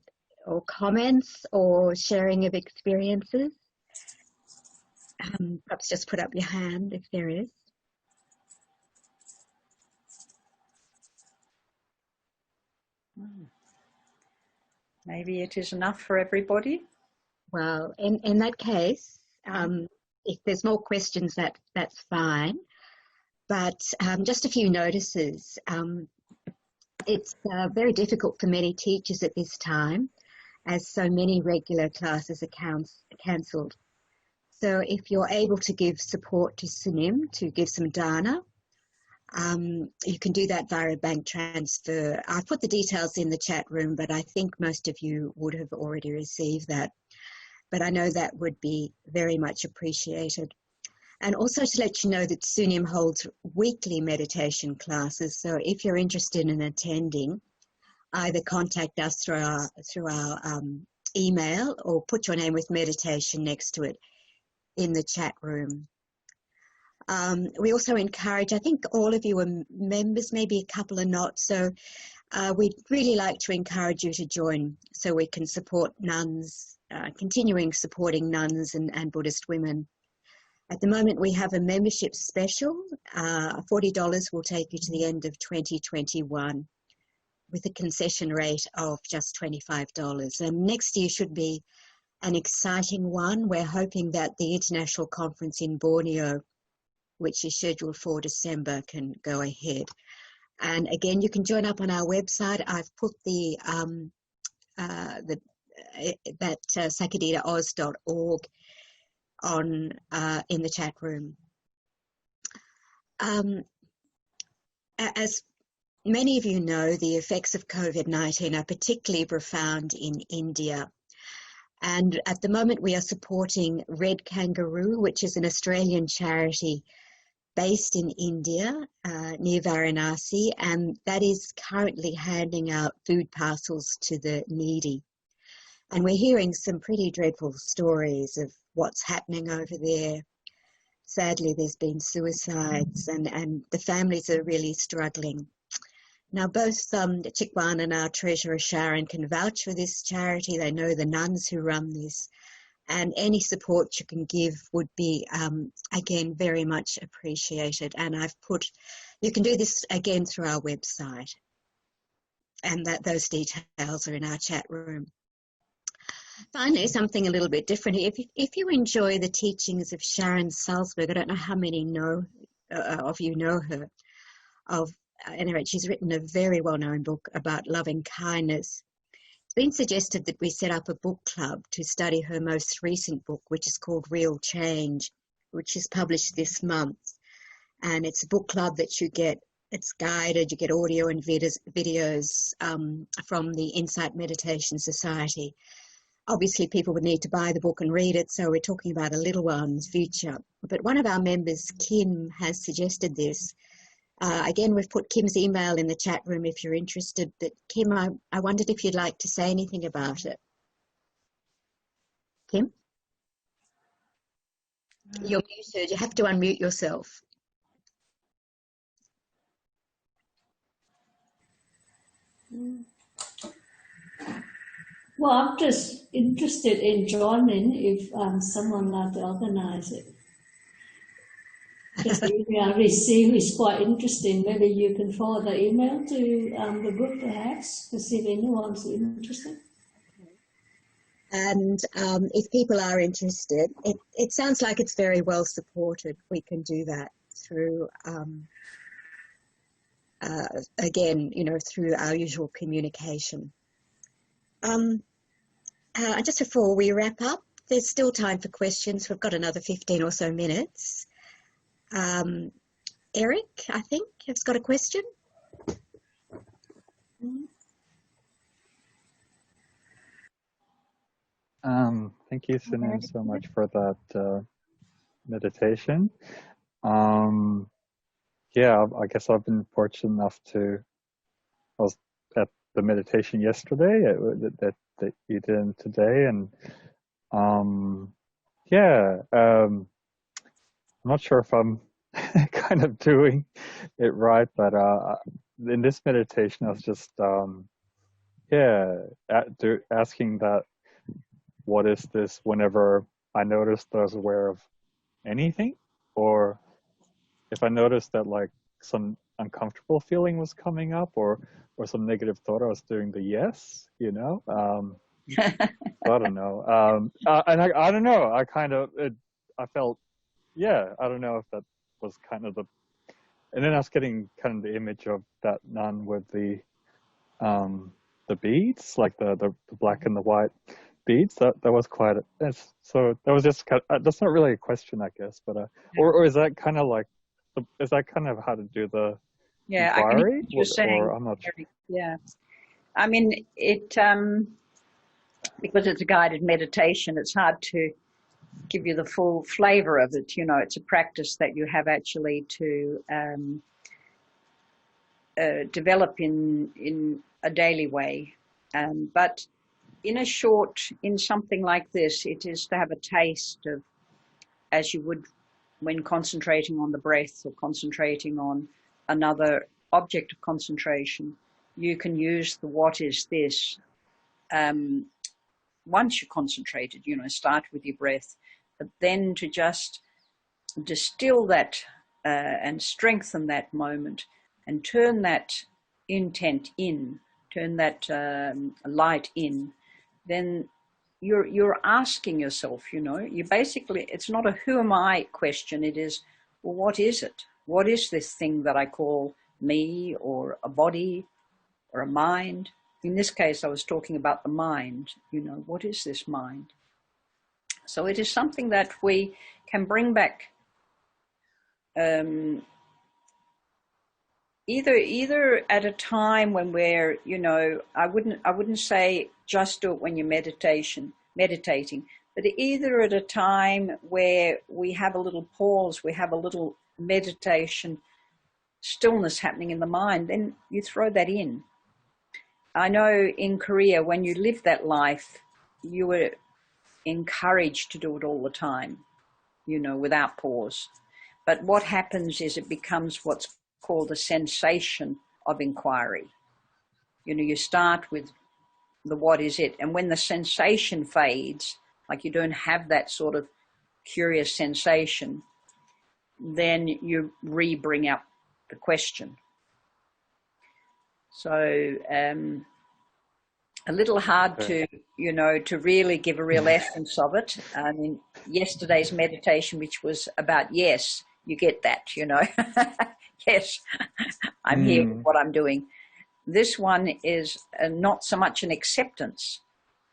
comments or sharing of experiences? Perhaps just put up your hand if there is. Maybe it is enough for everybody. Well, in that case, if there's more questions, that's fine. But just a few notices. It's very difficult for many teachers at this time, as so many regular classes are cancelled. So if you're able to give support to Sunim, to give some dana, you can do that via a bank transfer. I've put the details in the chat room, but I think most of you would have already received that. But I know that would be very much appreciated. And also to let you know that Sunim holds weekly meditation classes. So if you're interested in attending, either contact us through our email or put your name with meditation next to it in the chat room. We also encourage, I think all of you are members, maybe a couple are not, so we'd really like to encourage you to join so we can support nuns, continuing supporting nuns and Buddhist women. At the moment we have a membership special. $40 will take you to the end of 2021 with a concession rate of just $25. And next year should be an exciting one. We're hoping that the international conference in Borneo, which is scheduled for December, can go ahead. And again, you can join up on our website. I've put sakaditaoz.org on in the chat room. As many of you know, the effects of COVID-19 are particularly profound in India. And at the moment we are supporting Red Kangaroo, which is an Australian charity based in India, near Varanasi, and that is currently handing out food parcels to the needy. And we're hearing some pretty dreadful stories of what's happening over there. Sadly, there's been suicides and the families are really struggling. Now, both Ven.Chi Kwang and our treasurer Sharon can vouch for this charity. They know the nuns who run this, and any support you can give would be, again, very much appreciated. And you can do this again through our website, and those details are in our chat room. Finally, something a little bit different. If you enjoy the teachings of Sharon Salzberg, I don't know how many of you know her, anyway, she's written a very well-known book about loving kindness. It's been suggested that we set up a book club to study her most recent book, which is called Real Change, which is published this month. And it's a book club that you get, it's guided, you get audio and videos from the Insight Meditation Society. Obviously, people would need to buy the book and read it, so we're talking about a little one's future. But one of our members, Kim, has suggested this. Again, we've put Kim's email in the chat room if you're interested. But Kim, I wondered if you'd like to say anything about it. Kim? You're muted. You have to unmute yourself. Well, I'm just interested in joining if someone like to organize it. Because the email I received is quite interesting. Maybe you can forward the email to the group perhaps to see if anyone's interested. And if people are interested, it sounds like it's very well supported. We can do that through, again, through our usual communication. Just before we wrap up, there's still time for questions. We've got another 15 or so minutes. Eric, I think, has got a question. Thank you, Sunim, so much for that meditation. Yeah, I guess I've been fortunate enough I was at the meditation yesterday that you did today, and yeah, I'm not sure if I'm kind of doing it right, but in this meditation I was just asking that, what is this, whenever I noticed that I was aware of anything, or if I noticed that like some uncomfortable feeling was coming up, or some negative thought, I was doing the yes, I don't know. And I don't know, I felt, yeah, I don't know if that was kind of and then I was getting kind of the image of that nun with the beads, like the black and the white beads. That was quite so that was just kind of, that's not really a question, I guess, but or is that kind of like is that kind of how to do the inquiry? I can hear what you're saying. Or I'm not sure. Yeah, I mean it because it's a guided meditation. It's hard to give you the full flavor of it. It's a practice that you have actually to develop in a daily way. But in something like this, it is to have a taste of, as you would when concentrating on the breath or concentrating on another object of concentration. You can use the what is this once you're concentrated, start with your breath, but then to just distill that and strengthen that moment and turn that intent in, turn that light in, then you're asking yourself, you basically, it's not a who am I question, it is, well, what is it? What is this thing that I call me or a body or a mind? In this case, I was talking about the mind, what is this mind? So it is something that we can bring back either at a time when we're, I wouldn't say just do it when you're meditating, but either at a time where we have a little pause, we have a little meditation, stillness happening in the mind, then you throw that in. I know in Korea, when you live that life, you were encouraged to do it all the time, without pause. But what happens is it becomes what's called a sensation of inquiry. You start with the what is it, and when the sensation fades, like you don't have that sort of curious sensation, then you bring up the question. So a little hard to, to really give a real essence of it. I mean, yesterday's meditation, which was about yes, you get that, yes, I'm here with what I'm doing. This one is not so much an acceptance.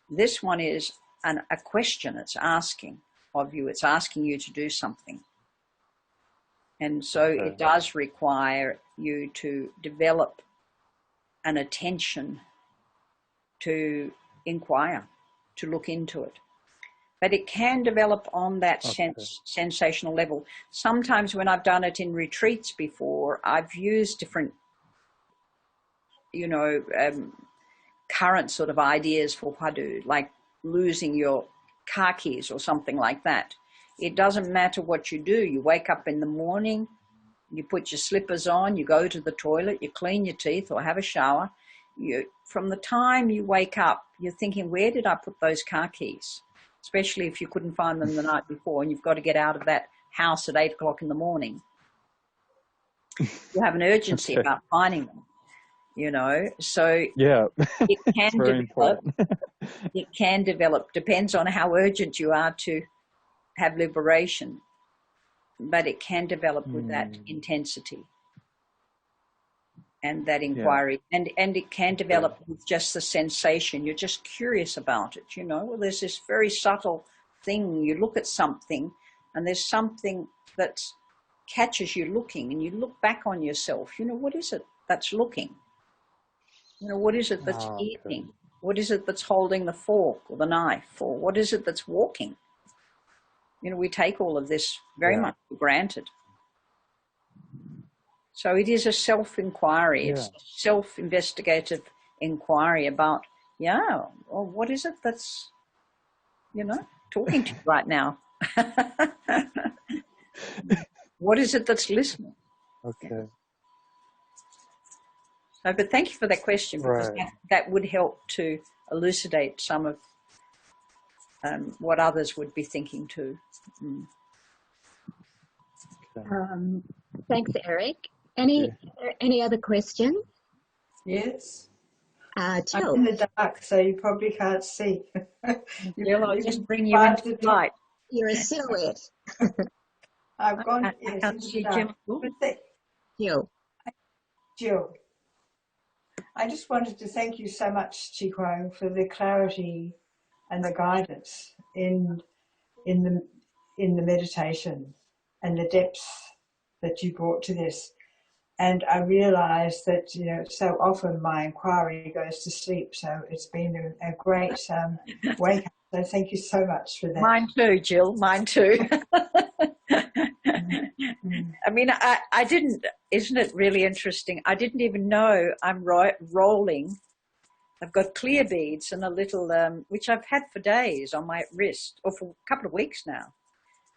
This one is a question. It's asking of you. It's asking you to do something. And so it does require you to develop an attention to inquire, to look into it. But it can develop on that sensational level. Sometimes when I've done it in retreats before, I've used different, current sort of ideas for Hadoo, like losing your car keys or something like that. It doesn't matter what you do. You wake up in the morning, you put your slippers on, you go to the toilet, you clean your teeth or have a shower. From the time you wake up, you're thinking, where did I put those car keys? Especially if you couldn't find them the night before and you've got to get out of that house at 8 o'clock in the morning. You have an urgency about finding them, so yeah, it can develop. It can develop, depends on how urgent you are to have liberation, but it can develop with that intensity and that inquiry, and it can develop with just the sensation. You're just curious about it, Well, there's this very subtle thing. You look at something and there's something that catches you looking, and you look back on yourself. What is it that's looking? What is it that's eating? What is it that's holding the fork or the knife? Or what is it that's walking? We take all of this very much for granted. So it is a self-inquiry. It's a self-investigative inquiry about, what is it that's, talking to you right now? What is it that's listening? Okay. So, but thank you for that question, because that would help to elucidate some of what others would be thinking too. Thanks, Eric. Any other questions? Yes. Jill. I'm in the dark, so you probably can't see. Jill, I'll just bring you into the light. You're a silhouette. I've gone. I can't see Jill. Jill. Jill, I just wanted to thank you so much, Chi Kwang, for the clarity and the guidance in the meditation and the depth that you brought to this. And I realised that, so often my inquiry goes to sleep. So it's been a great wake up. So thank you so much for that. Mine too, Jill. Mine too. I mean, I didn't, isn't it really interesting? I didn't even know I'm rolling I've got clear beads and a little, which I've had for days on my wrist, or for a couple of weeks now.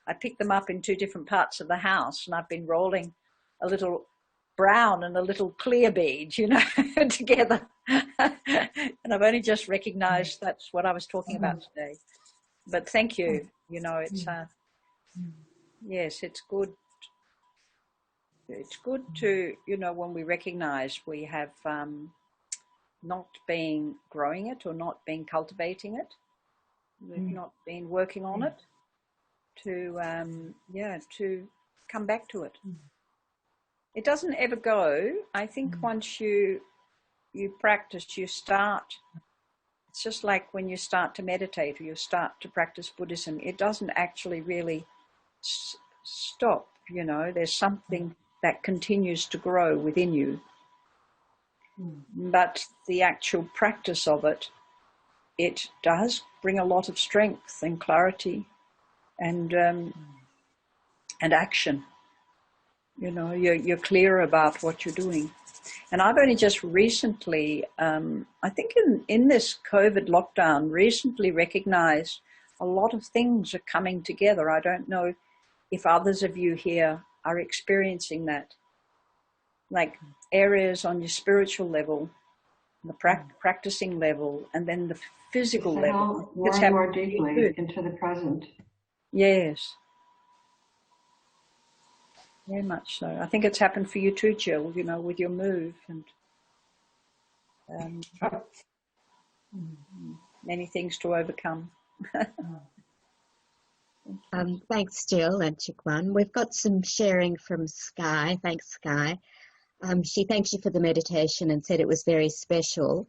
I picked them up in 2 different parts of the house, and I've been rolling a little brown and a little clear bead, you know, together. And I've only just recognized that's what I was talking about today. But thank you. You know, it's, yes, it's good. It's good to, you know, when we recognize we have not been growing it or not been cultivating it, we've not been working on it, to, to come back to it. It doesn't ever go. I think once you practice, you start. It's just like when you start to meditate or you start to practice Buddhism, it doesn't actually really stop, you know. There's something that continues to grow within you. But the actual practice of it, it does bring a lot of strength and clarity and action. You know, you're clear about what you're doing. And I've only just recently, I think in this COVID lockdown, recently recognized a lot of things are coming together. I don't know if others of you here are experiencing that. Like areas on your spiritual level, the practicing level, and then the physical level. More and more deeply into the present. Yes. Very much so. I think it's happened for you too, Jill, you know, with your move and many things to overcome. Thanks, Jill and Chi Kwang. We've got some sharing from Sky. Thanks, Sky. She thanks you for the meditation and said it was very special.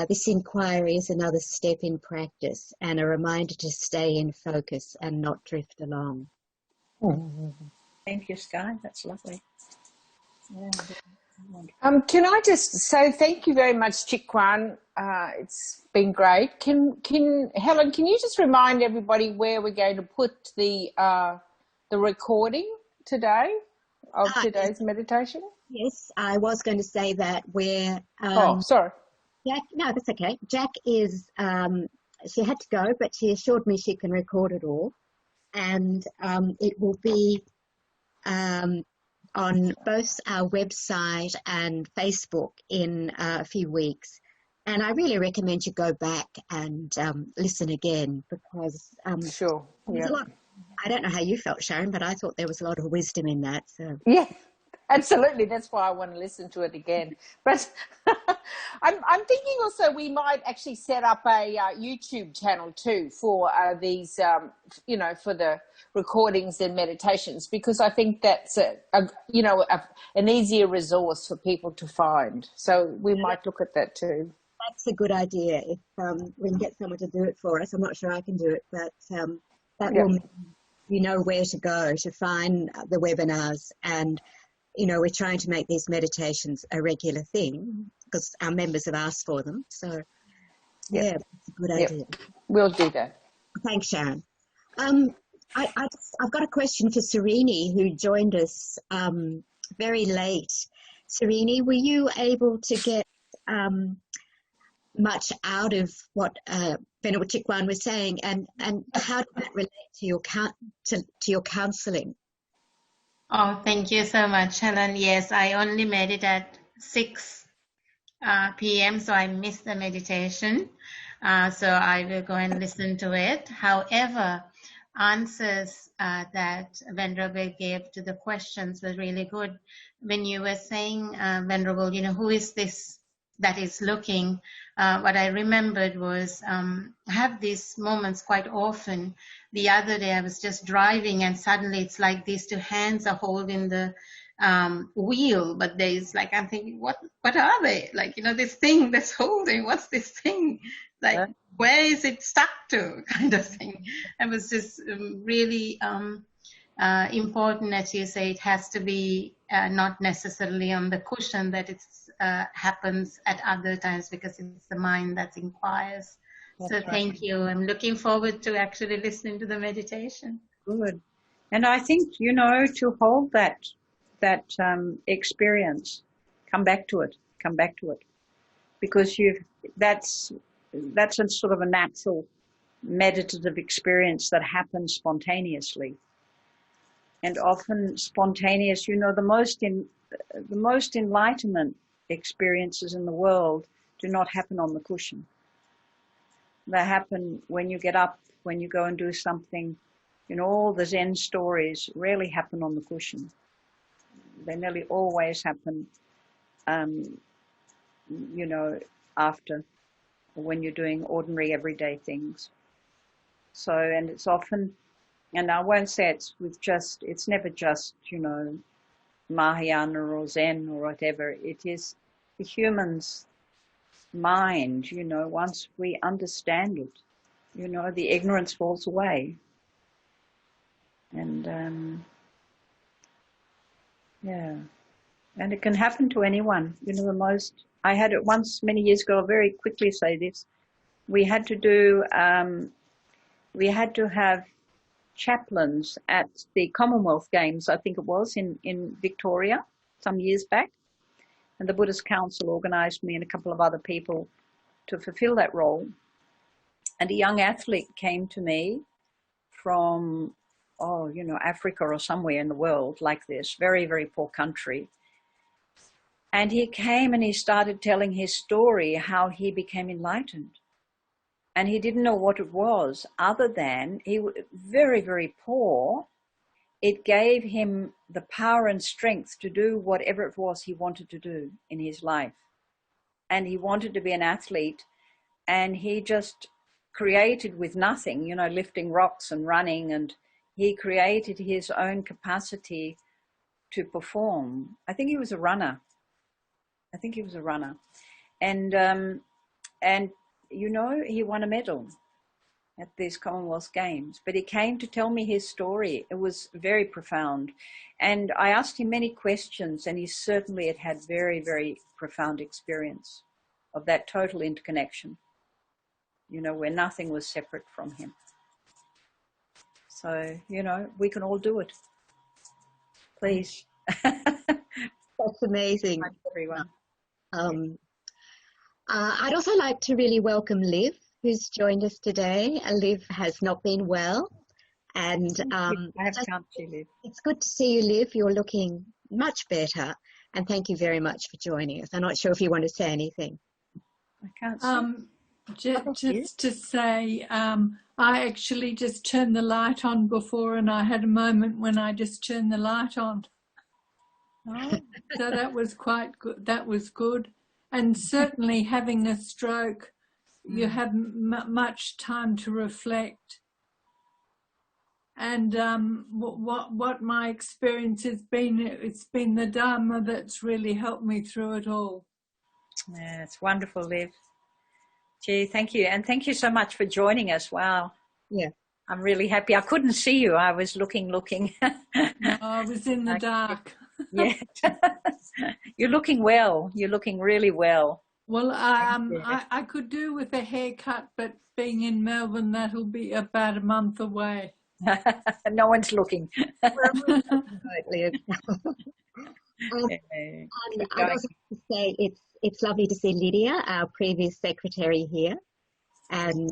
This inquiry is another step in practice and a reminder to stay in focus and not drift along. Thank you, Sky. That's lovely. Yeah. Can I just say thank you very much, Chi Kwang. It's been great. Can Helen, can you just remind everybody where we're going to put the recording today of today's meditation? Yes, I was going to say that we're... sorry. Jack, no, that's okay. Jack is, she had to go, but she assured me she can record it all. And it will be on both our website and Facebook in a few weeks. And I really recommend you go back and listen again because sure. There's a lot. I don't know how you felt, Sharon, but I thought there was a lot of wisdom in that. So yeah, absolutely. That's why I want to listen to it again. But I'm thinking also we might actually set up a YouTube channel too for these, you know, for the recordings and meditations, because I think that's an easier resource for people to find. So we might look at that too. That's a good idea. If we can get someone to do it for us, I'm not sure I can do it, but that will mean you know where to go to find the webinars. And, you know, we're trying to make these meditations a regular thing because our members have asked for them. So, yeah, it's a good idea. We'll do that. Thanks, Sharon. I've got a question for Serini, who joined us very late. Serini, were you able to get much out of what Venerable Chi Kwang was saying, and how did that relate to your counselling? Oh, thank you so much, Helen. Yes, I only made it at 6 p.m., so I missed the meditation. So I will go and listen to it. However, answers that Venerable gave to the questions were really good. When you were saying, Venerable, you know, who is this that is looking? What I remembered was I have these moments quite often. The other day I was just driving and suddenly it's like these two hands are holding the wheel, but there's like, I'm thinking, what are they? Like, you know, this thing that's holding, what's this thing? Like, where is it stuck to, kind of thing. It was just really important, as you say, it has to be not necessarily on the cushion, that it happens at other times because it's the mind that inquires. That's so thank you. I'm looking forward to actually listening to the meditation. Good. And I think, you know, to hold that experience, come back to it, because that's a sort of a natural meditative experience that happens spontaneously. And often spontaneous, the most enlightenment experiences in the world do not happen on the cushion. They happen when you get up, when you go and do something. All the Zen stories rarely happen on the cushion. They nearly always happen, after, when you're doing ordinary everyday things. So, and it's often, and I won't say it's never just, Mahayana or Zen or whatever. It is the human's mind, once we understand it, the ignorance falls away. And, and it can happen to anyone. I had it once many years ago. I'll very quickly say this. We had to have chaplains at the Commonwealth Games, I think it was, in Victoria some years back. And the Buddhist Council organised me and a couple of other people to fulfill that role. And a young athlete came to me from, Africa or somewhere in the world like this, very, very poor country. And he came and he started telling his story, how he became enlightened. And he didn't know what it was, other than he was very, very poor. It gave him the power and strength to do whatever it was he wanted to do in his life. And he wanted to be an athlete, and he just created with nothing, lifting rocks and running, and he created his own capacity to perform. I think he was a runner. And he won a medal at these Commonwealth Games, but he came to tell me his story. It was very profound. And I asked him many questions, and he certainly had very, very profound experience of that total interconnection, where nothing was separate from him. So, we can all do it. Please. That's amazing. Thanks, everyone. I'd also like to really welcome Liv, who's joined us today. Liv has not been well, and it's good to see you, Liv. You're looking much better, and thank you very much for joining us. I'm not sure if you want to say anything. I can't see. Just to say, I actually just turned the light on before, and I had a moment when I just turned the light on. Oh. So that was quite good. That was good. And certainly having a stroke, you have much time to reflect. And what my experience has been, it's been the Dharma that's really helped me through it all. Yeah, it's wonderful, Liv. Gee, thank you. And thank you so much for joining us. Wow. Yeah. I'm really happy. I couldn't see you. I was looking. No, I was in the dark. Yeah. You're looking well. You're looking really well. Well, I could do with a haircut, but being in Melbourne, that'll be about a month away. No one's looking. I'd also like to say it's lovely to see Lydia, our previous secretary here, and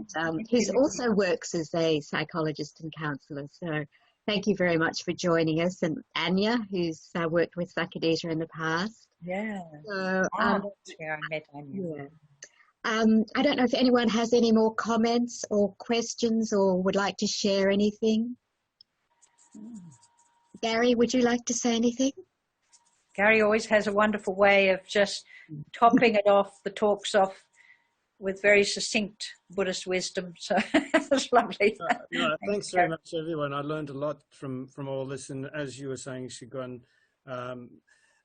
who also works as a psychologist and counsellor. So thank you very much for joining us. And Anya, who's worked with Sakadesha in the past. Yeah. So, that's where I met Anya. Yeah. I don't know if anyone has any more comments or questions or would like to share anything. Gary, would you like to say anything? Gary always has a wonderful way of just topping it off, the talks off, with very succinct Buddhist wisdom. So it's lovely. Thanks very much, everyone. I learned a lot from all this. And as you were saying, Shiguan,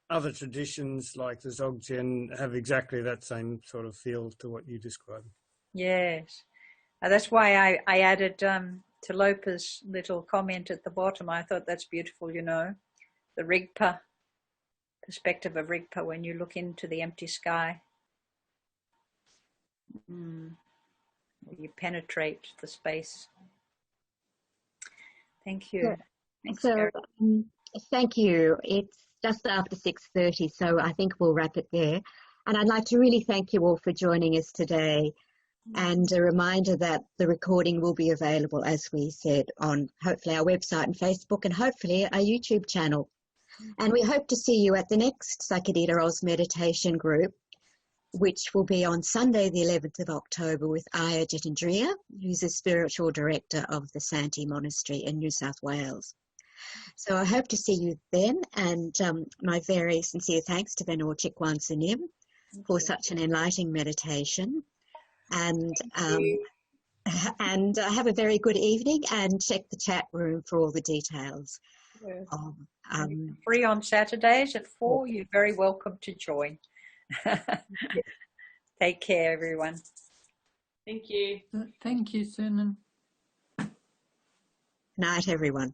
other traditions like the Dzogchen have exactly that same sort of feel to what you described. Yes. That's why I added to Lopa's little comment at the bottom. I thought that's beautiful, the Rigpa, perspective of Rigpa when you look into the empty sky. You penetrate the space. Thank you. Thanks, Gary. Thank you. It's just after 6:30, so I think we'll wrap it there. And I'd like to really thank you all for joining us today. And a reminder that the recording will be available, as we said, on hopefully our website and Facebook, and hopefully our YouTube channel. And we hope to see you at the next Sakadita Oz meditation group, which will be on Sunday, the 11th of October, with Aya Jitendriya, who's the spiritual director of the Santee Monastery in New South Wales. So I hope to see you then, and my very sincere thanks to Venerable Ven.Chi Kwang Sunim for such an enlightening meditation. And have a very good evening, and check the chat room for all the details. Yes. Free on Saturdays at 4. You're very welcome to join. Take care, everyone. Thank you. Thank you, Sunan. Night, everyone.